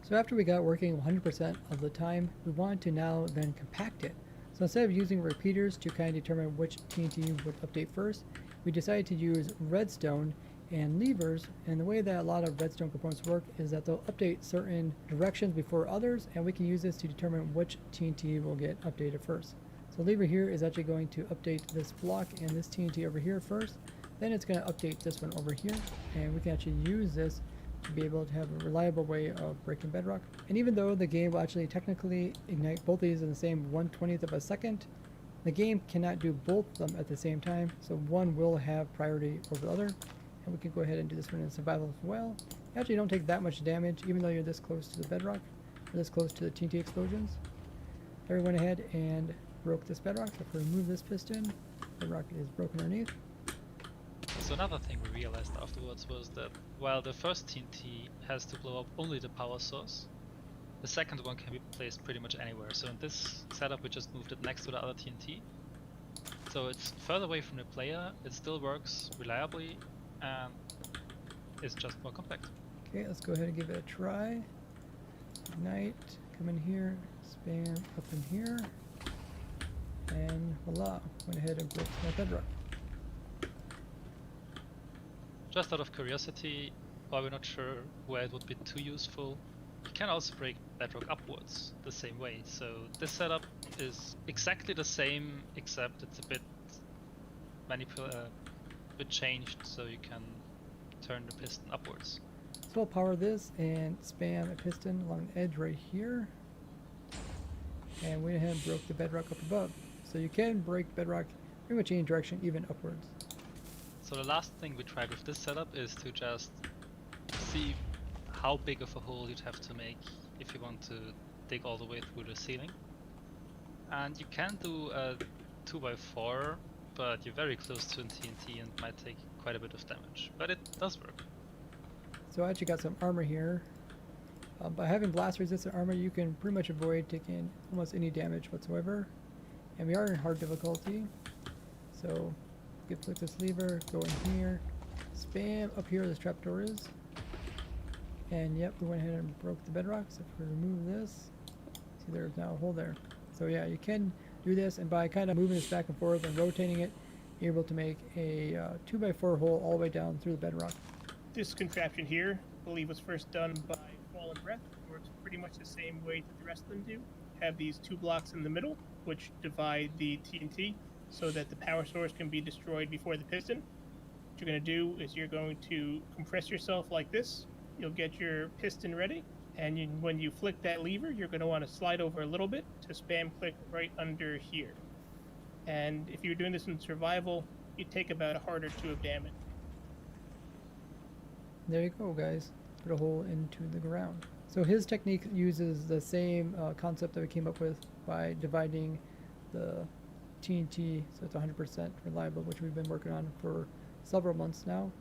So after we got working 100% of the time, we wanted to now then compact it. So instead of using repeaters to kind of determine which TNT would update first, we decided to use redstone and levers, and the way that a lot of redstone components work is that they'll update certain directions before others, and we can use this to determine which TNT will get updated first. So lever here is actually going to update this block and this TNT over here first, then it's going to update this one over here, and we can actually use this to be able to have a reliable way of breaking bedrock. And even though the game will actually technically ignite both of these in the same 1/20th of a second, the game cannot do both of them at the same time, so one will have priority over the other. And we can go ahead and do this one in survival as well. You actually don't take that much damage, even though you're this close to the bedrock, or this close to the TNT explosions. There we went ahead and broke this bedrock. If we remove this piston, bedrock is broken underneath. So another thing we realized afterwards was that while the first TNT has to blow up only the power source, the second one can be placed pretty much anywhere. So in this setup we just moved it next to the other TNT. So it's further away from the player, it still works reliably, and it's just more compact. Okay, let's go ahead and give it a try. Ignite, come in here, spam up in here, and voila, went ahead and broke my bedrock. Just out of curiosity, while we're not sure where it would be too useful, you can also break bedrock upwards the same way. So this setup is exactly the same, except it's a bit changed, so you can turn the piston upwards. So we'll power this and spam a piston along the edge right here, and went ahead and broke the bedrock up above. So you can break bedrock pretty much any direction, even upwards. So the last thing we tried with this setup is to just see how big of a hole you'd have to make if you want to dig all the way through the ceiling. And you can do a 2x4, but you're very close to a TNT and might take quite a bit of damage. But it does work. So I actually got some armor here. By having blast resistant armor, you can pretty much avoid taking almost any damage whatsoever. And we are in hard difficulty. So you can flick this lever, go in here, spam up here where this trapdoor is. And yep, we went ahead and broke the bedrock. So if we remove this, see there's now a hole there. So yeah, you can do this, and by kind of moving this back and forth and rotating it, you're able to make a 2x4 hole all the way down through the bedrock. This contraption here, I believe, was first done by Fall and Breath. It works pretty much the same way that the rest of them do. Have these two blocks in the middle, which divide the TNT so that the power source can be destroyed before the piston. What you're going to do is you're going to compress yourself like this. You'll get your piston ready, and when you flick that lever, you're going to want to slide over a little bit to spam click right under here. And if you're doing this in survival, you take about a heart or two of damage. There you go, guys. Put a hole into the ground. So his technique uses the same concept that we came up with by dividing the TNT so it's 100% reliable, which we've been working on for several months now.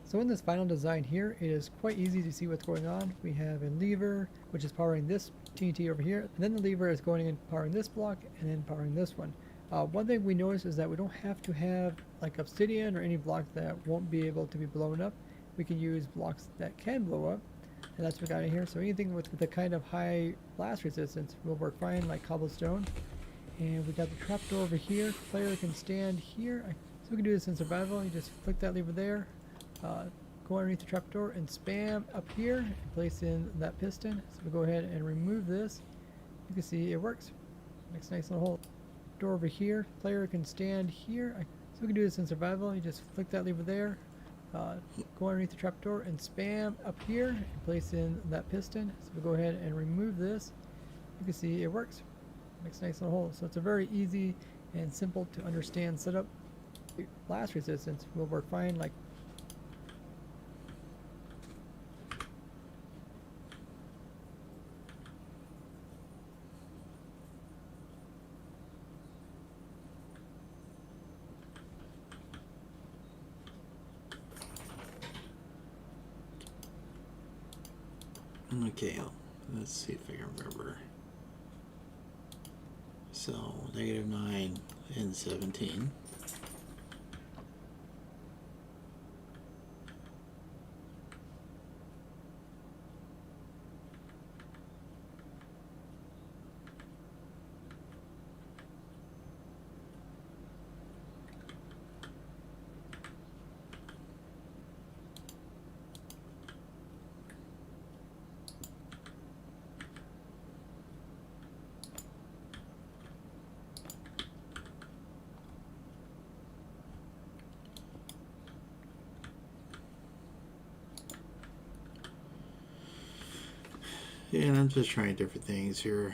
So in this final design here, it is quite easy to see what's going on. We have a lever, which is powering this TNT over here, and then the lever is going and powering this block, and then powering this one. One thing we noticed is that we don't have to have like obsidian or any block that won't be able to be blown up. We can use blocks that can blow up, and that's what we got in here. So anything with the kind of high blast resistance will work fine, like cobblestone. And we got the trapdoor over here. Player can stand here. So we can do this in survival. You just flick that lever there, go underneath the trapdoor and spam up here and place in that piston. So we go ahead and remove this. You can see it works. Makes a nice little hole. Door over here. Player can stand here. So we can do this in survival. You just flick that lever there, go underneath the trapdoor and spam up here and place in that piston. So we go ahead and remove this. You can see it works. Makes a nice little hole. So it's a very easy and simple to understand setup. Blast resistance will work fine, like Okay, let's see if I can remember. So, -9 and 17. Yeah, and I'm just trying different things here.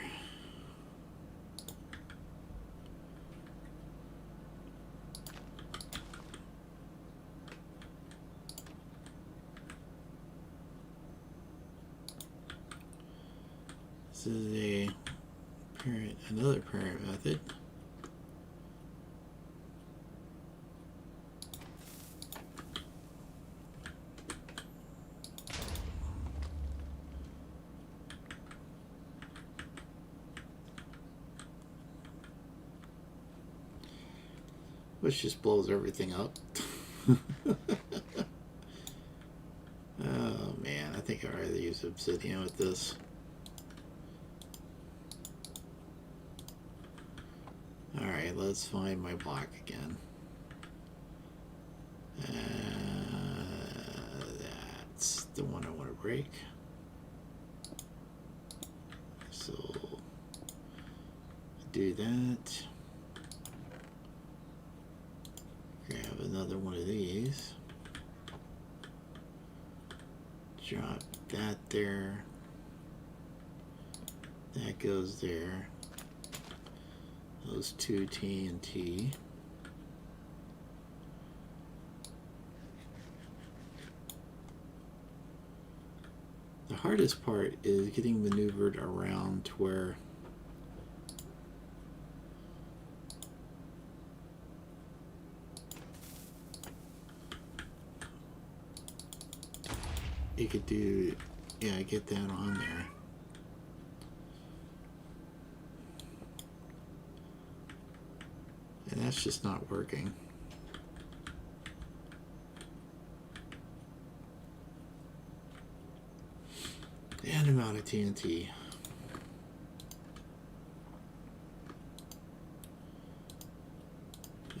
This is another parent method. Which just blows everything up. Oh man, I think I'd rather use obsidian with this. Alright, let's find my block again. That's the one I want to break. So, do that. Grab another one of these. Drop that there. That goes there. Those two TNT. The hardest part is getting maneuvered around to where you could do, yeah, get that on there. That's just not working. And I'm out of TNT.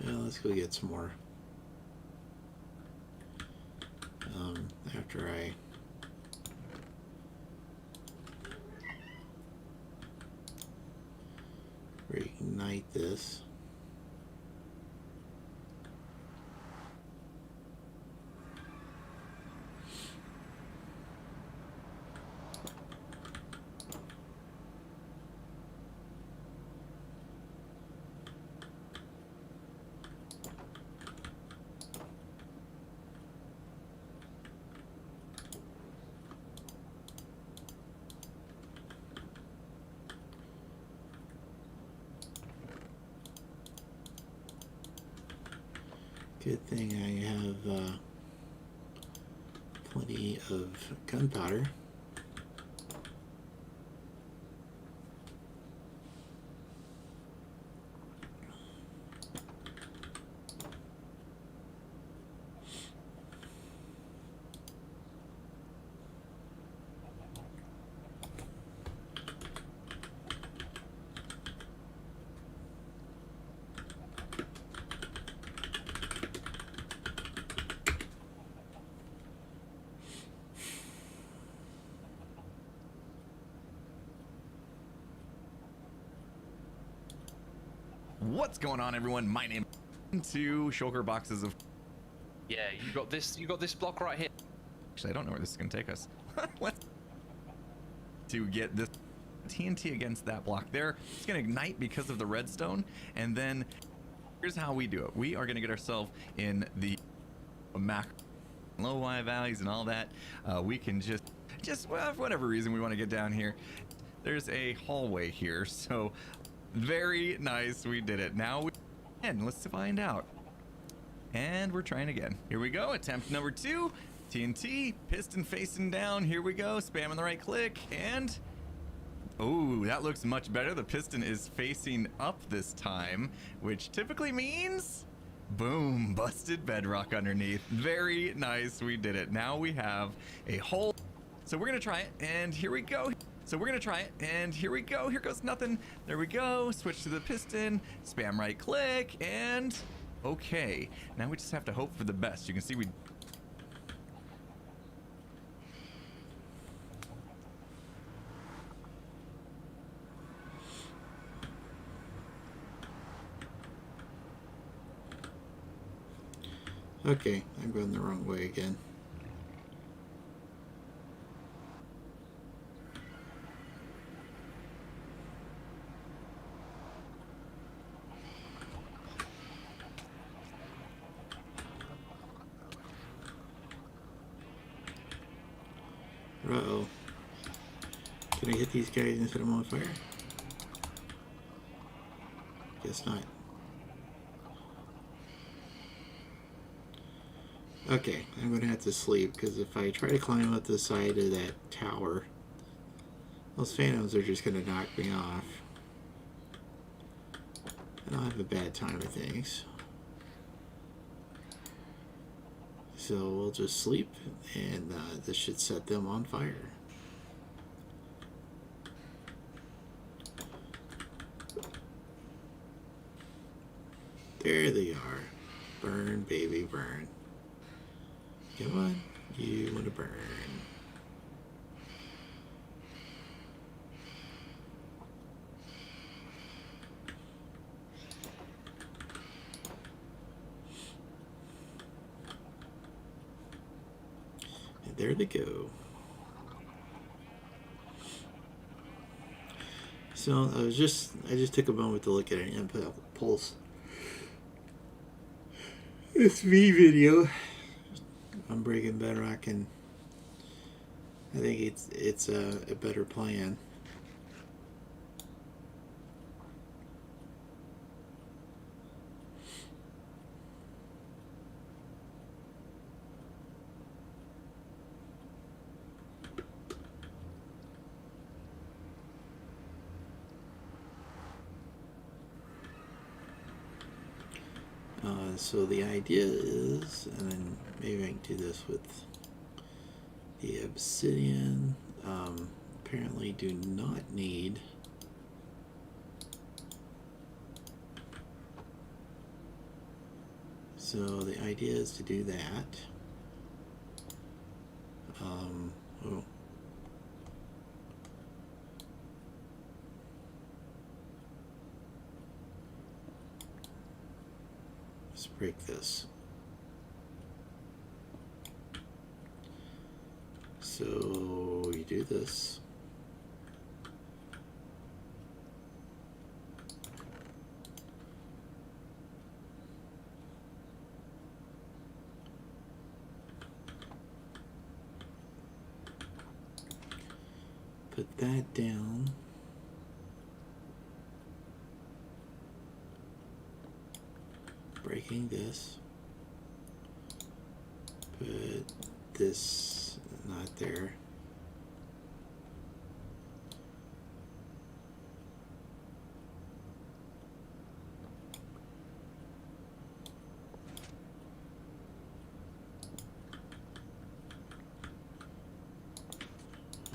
Well, let's go get some more. After I reignite this. Good thing I have plenty of gunpowder. What's going on, everyone? My name is two shulker boxes of. Yeah, you got this. You got this block right here. Actually, I don't know where this is gonna take us. What? To get this TNT against that block there, it's gonna ignite because of the redstone, and then here's how we do it. We are gonna get ourselves in the macro low Y valleys and all that. We can just well, for whatever reason we want to get down here. There's a hallway here, so. Very nice, we did it. Now let's find out. And we're trying again. Here we go, attempt number 2. TNT, piston facing down. Here we go, spamming the right click, and oh, that looks much better. The piston is facing up this time, which typically means boom, busted bedrock underneath. Very nice, we did it. Now we have a hole. So we're gonna try it, and here we go. So we're gonna try it, and here we go. Here goes nothing. There we go. Switch to the piston, spam right click, and okay. Now we just have to hope for the best. You can see we. Okay, I'm going the wrong way again. Uh-oh. Can I hit these guys and set them on fire? Guess not. Okay, I'm gonna have to sleep, because if I try to climb up the side of that tower, those phantoms are just gonna knock me off. And I'll have a bad time with things. So we'll just sleep, and this should set them on fire. There they are. Burn, baby, burn. Come on, you want to burn. And there they go. So I just took a moment to look at an impulse SV video. I'm breaking bedrock, and I think it's a better plan. So the idea is, and then maybe I can do this with the obsidian. Apparently do not need so the idea is to do that. Oh. Let's break this. So you do this. Put that down. Breaking this. Put this not there.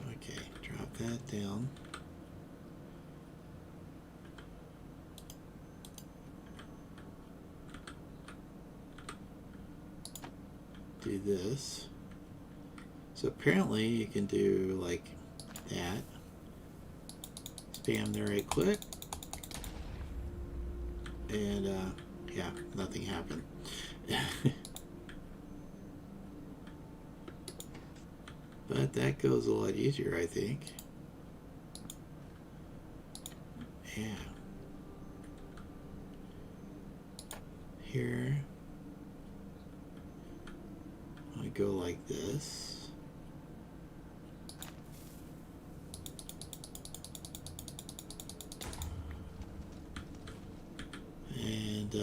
Okay, drop that down. Do this. So apparently you can do like that. Spam there right click. And yeah, nothing happened. But that goes a lot easier, I think. Yeah. Here. I go like this. And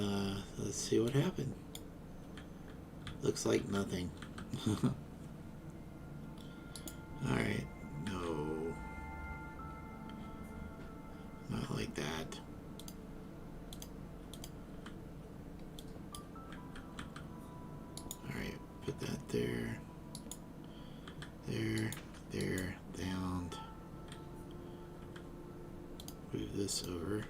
let's see what happened. Looks like nothing. Alright, no. Not like that. Alright, put that there. There, down. Move this over.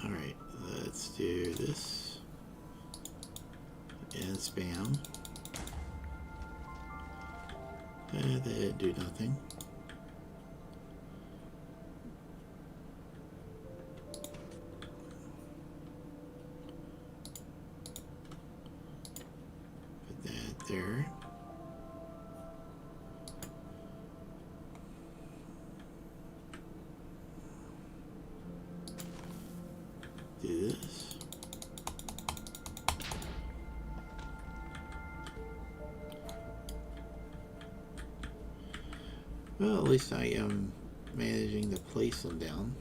Alright, let's do this. And spam. That didn't do nothing. Put that there. Do this. Well, at least I am managing to place them down.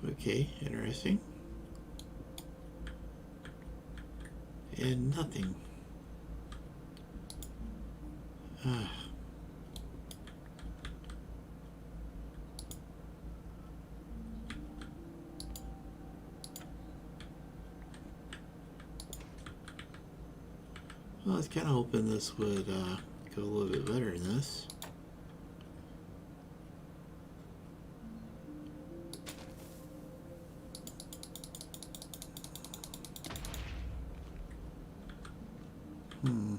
Okay, interesting. And nothing. Ah. Well, I was kind of hoping this would go a little bit better than this. Hmm.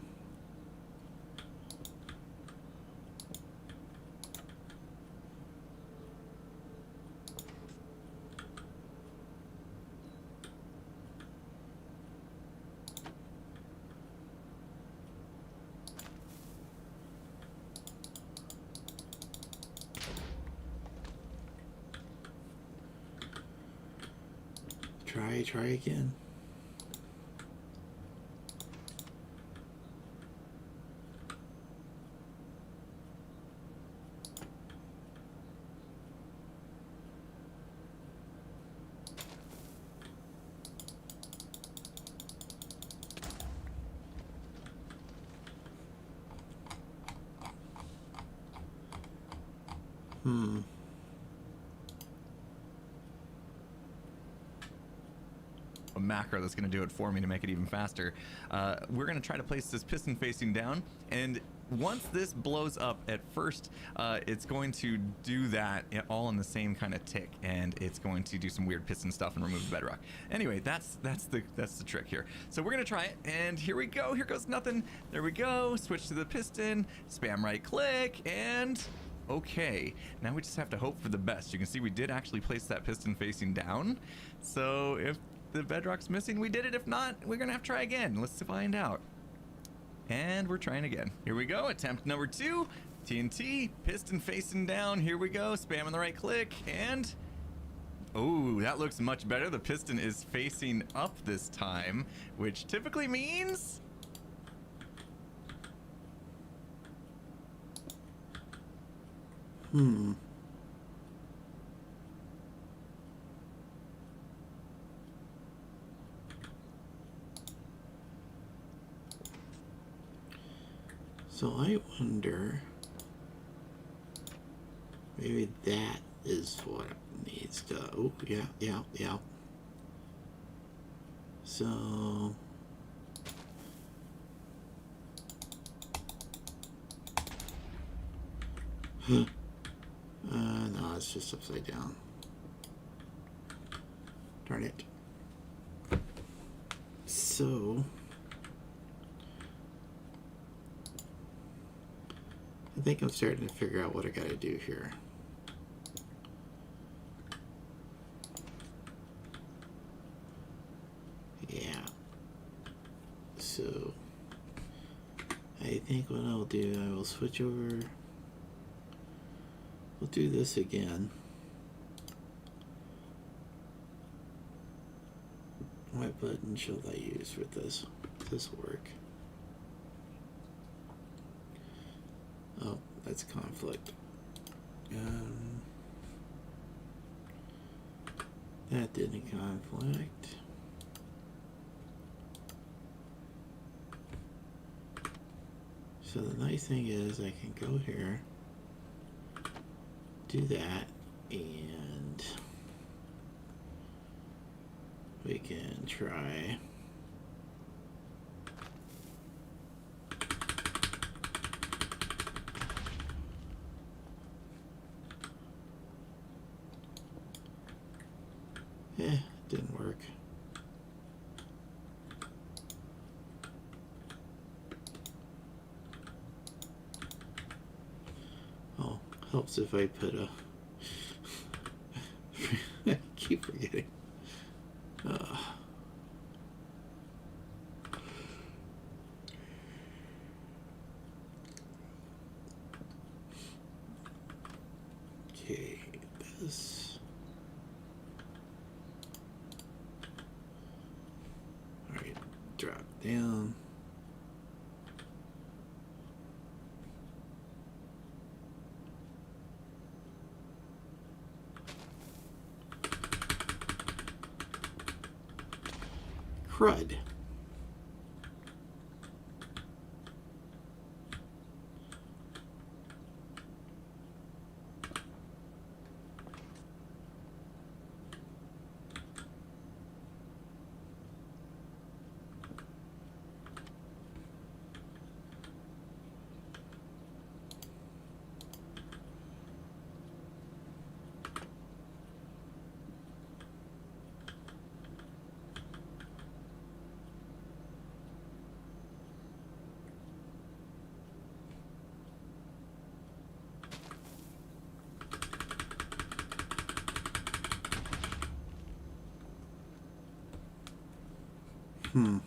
Try again. Hmm. A macro that's going to do it for me to make it even faster. We're going to try to place this piston facing down, and once this blows up at first, it's going to do that all in the same kind of tick, and it's going to do some weird piston stuff and remove the bedrock. Anyway, that's the trick here. So we're going to try it, and here we go. Here goes nothing. There we go. Switch to the piston, spam right click, and okay, now we just have to hope for the best. You can see we did actually place that piston facing down, so if the bedrock's missing, we did it. If not, we're gonna have to try again. Let's find out. And we're trying again. Here we go, attempt number 2. TNT, piston facing down. Here we go, spamming the right click, and oh, that looks much better. The piston is facing up this time, which typically means Hmm. So I wonder, maybe that is what needs to, oh, yeah. So, no, it's just upside down. Darn it. So, I think I'm starting to figure out what I gotta do here. Yeah. So, I think what I'll do, I will switch over. We'll do this again. What button shall I use with this? Does this work? Oh, that's conflict. That didn't conflict. So the nice thing is I can go here, do that, and we can try didn't work. Oh, helps if I put a I keep forgetting. Okay, this. All right, drop down. Crud. Hmm.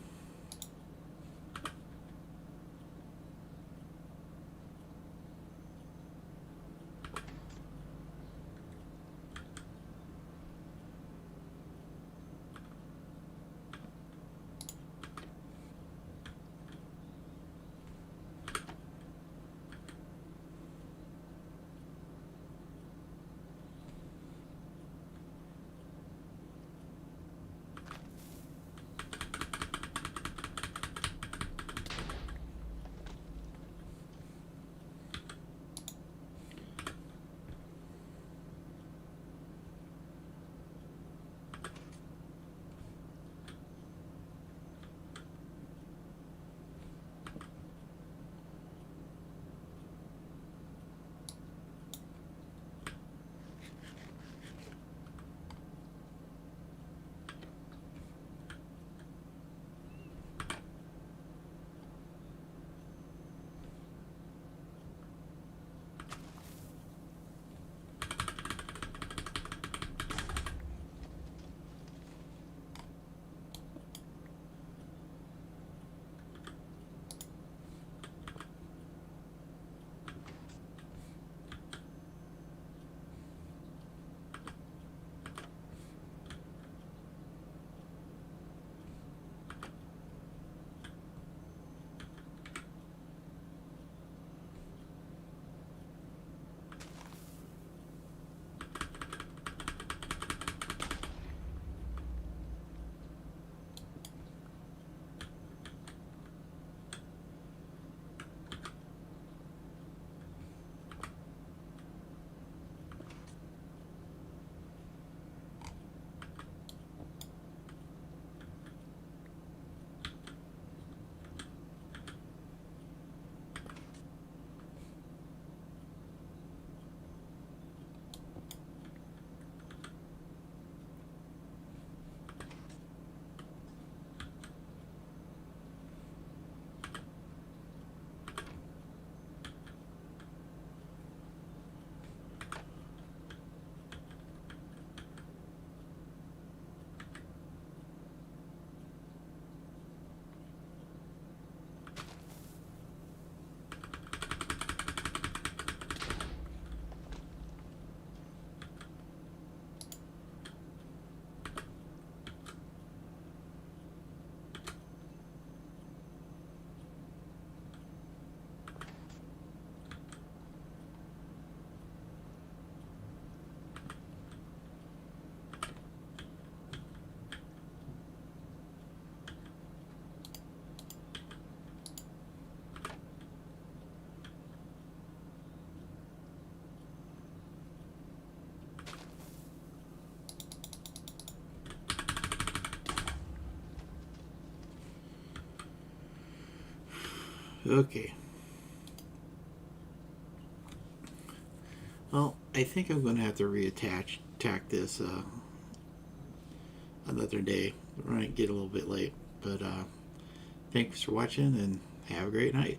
Okay. Well, I think I'm going to have to tack this another day. We're going to get a little bit late. But thanks for watching and have a great night.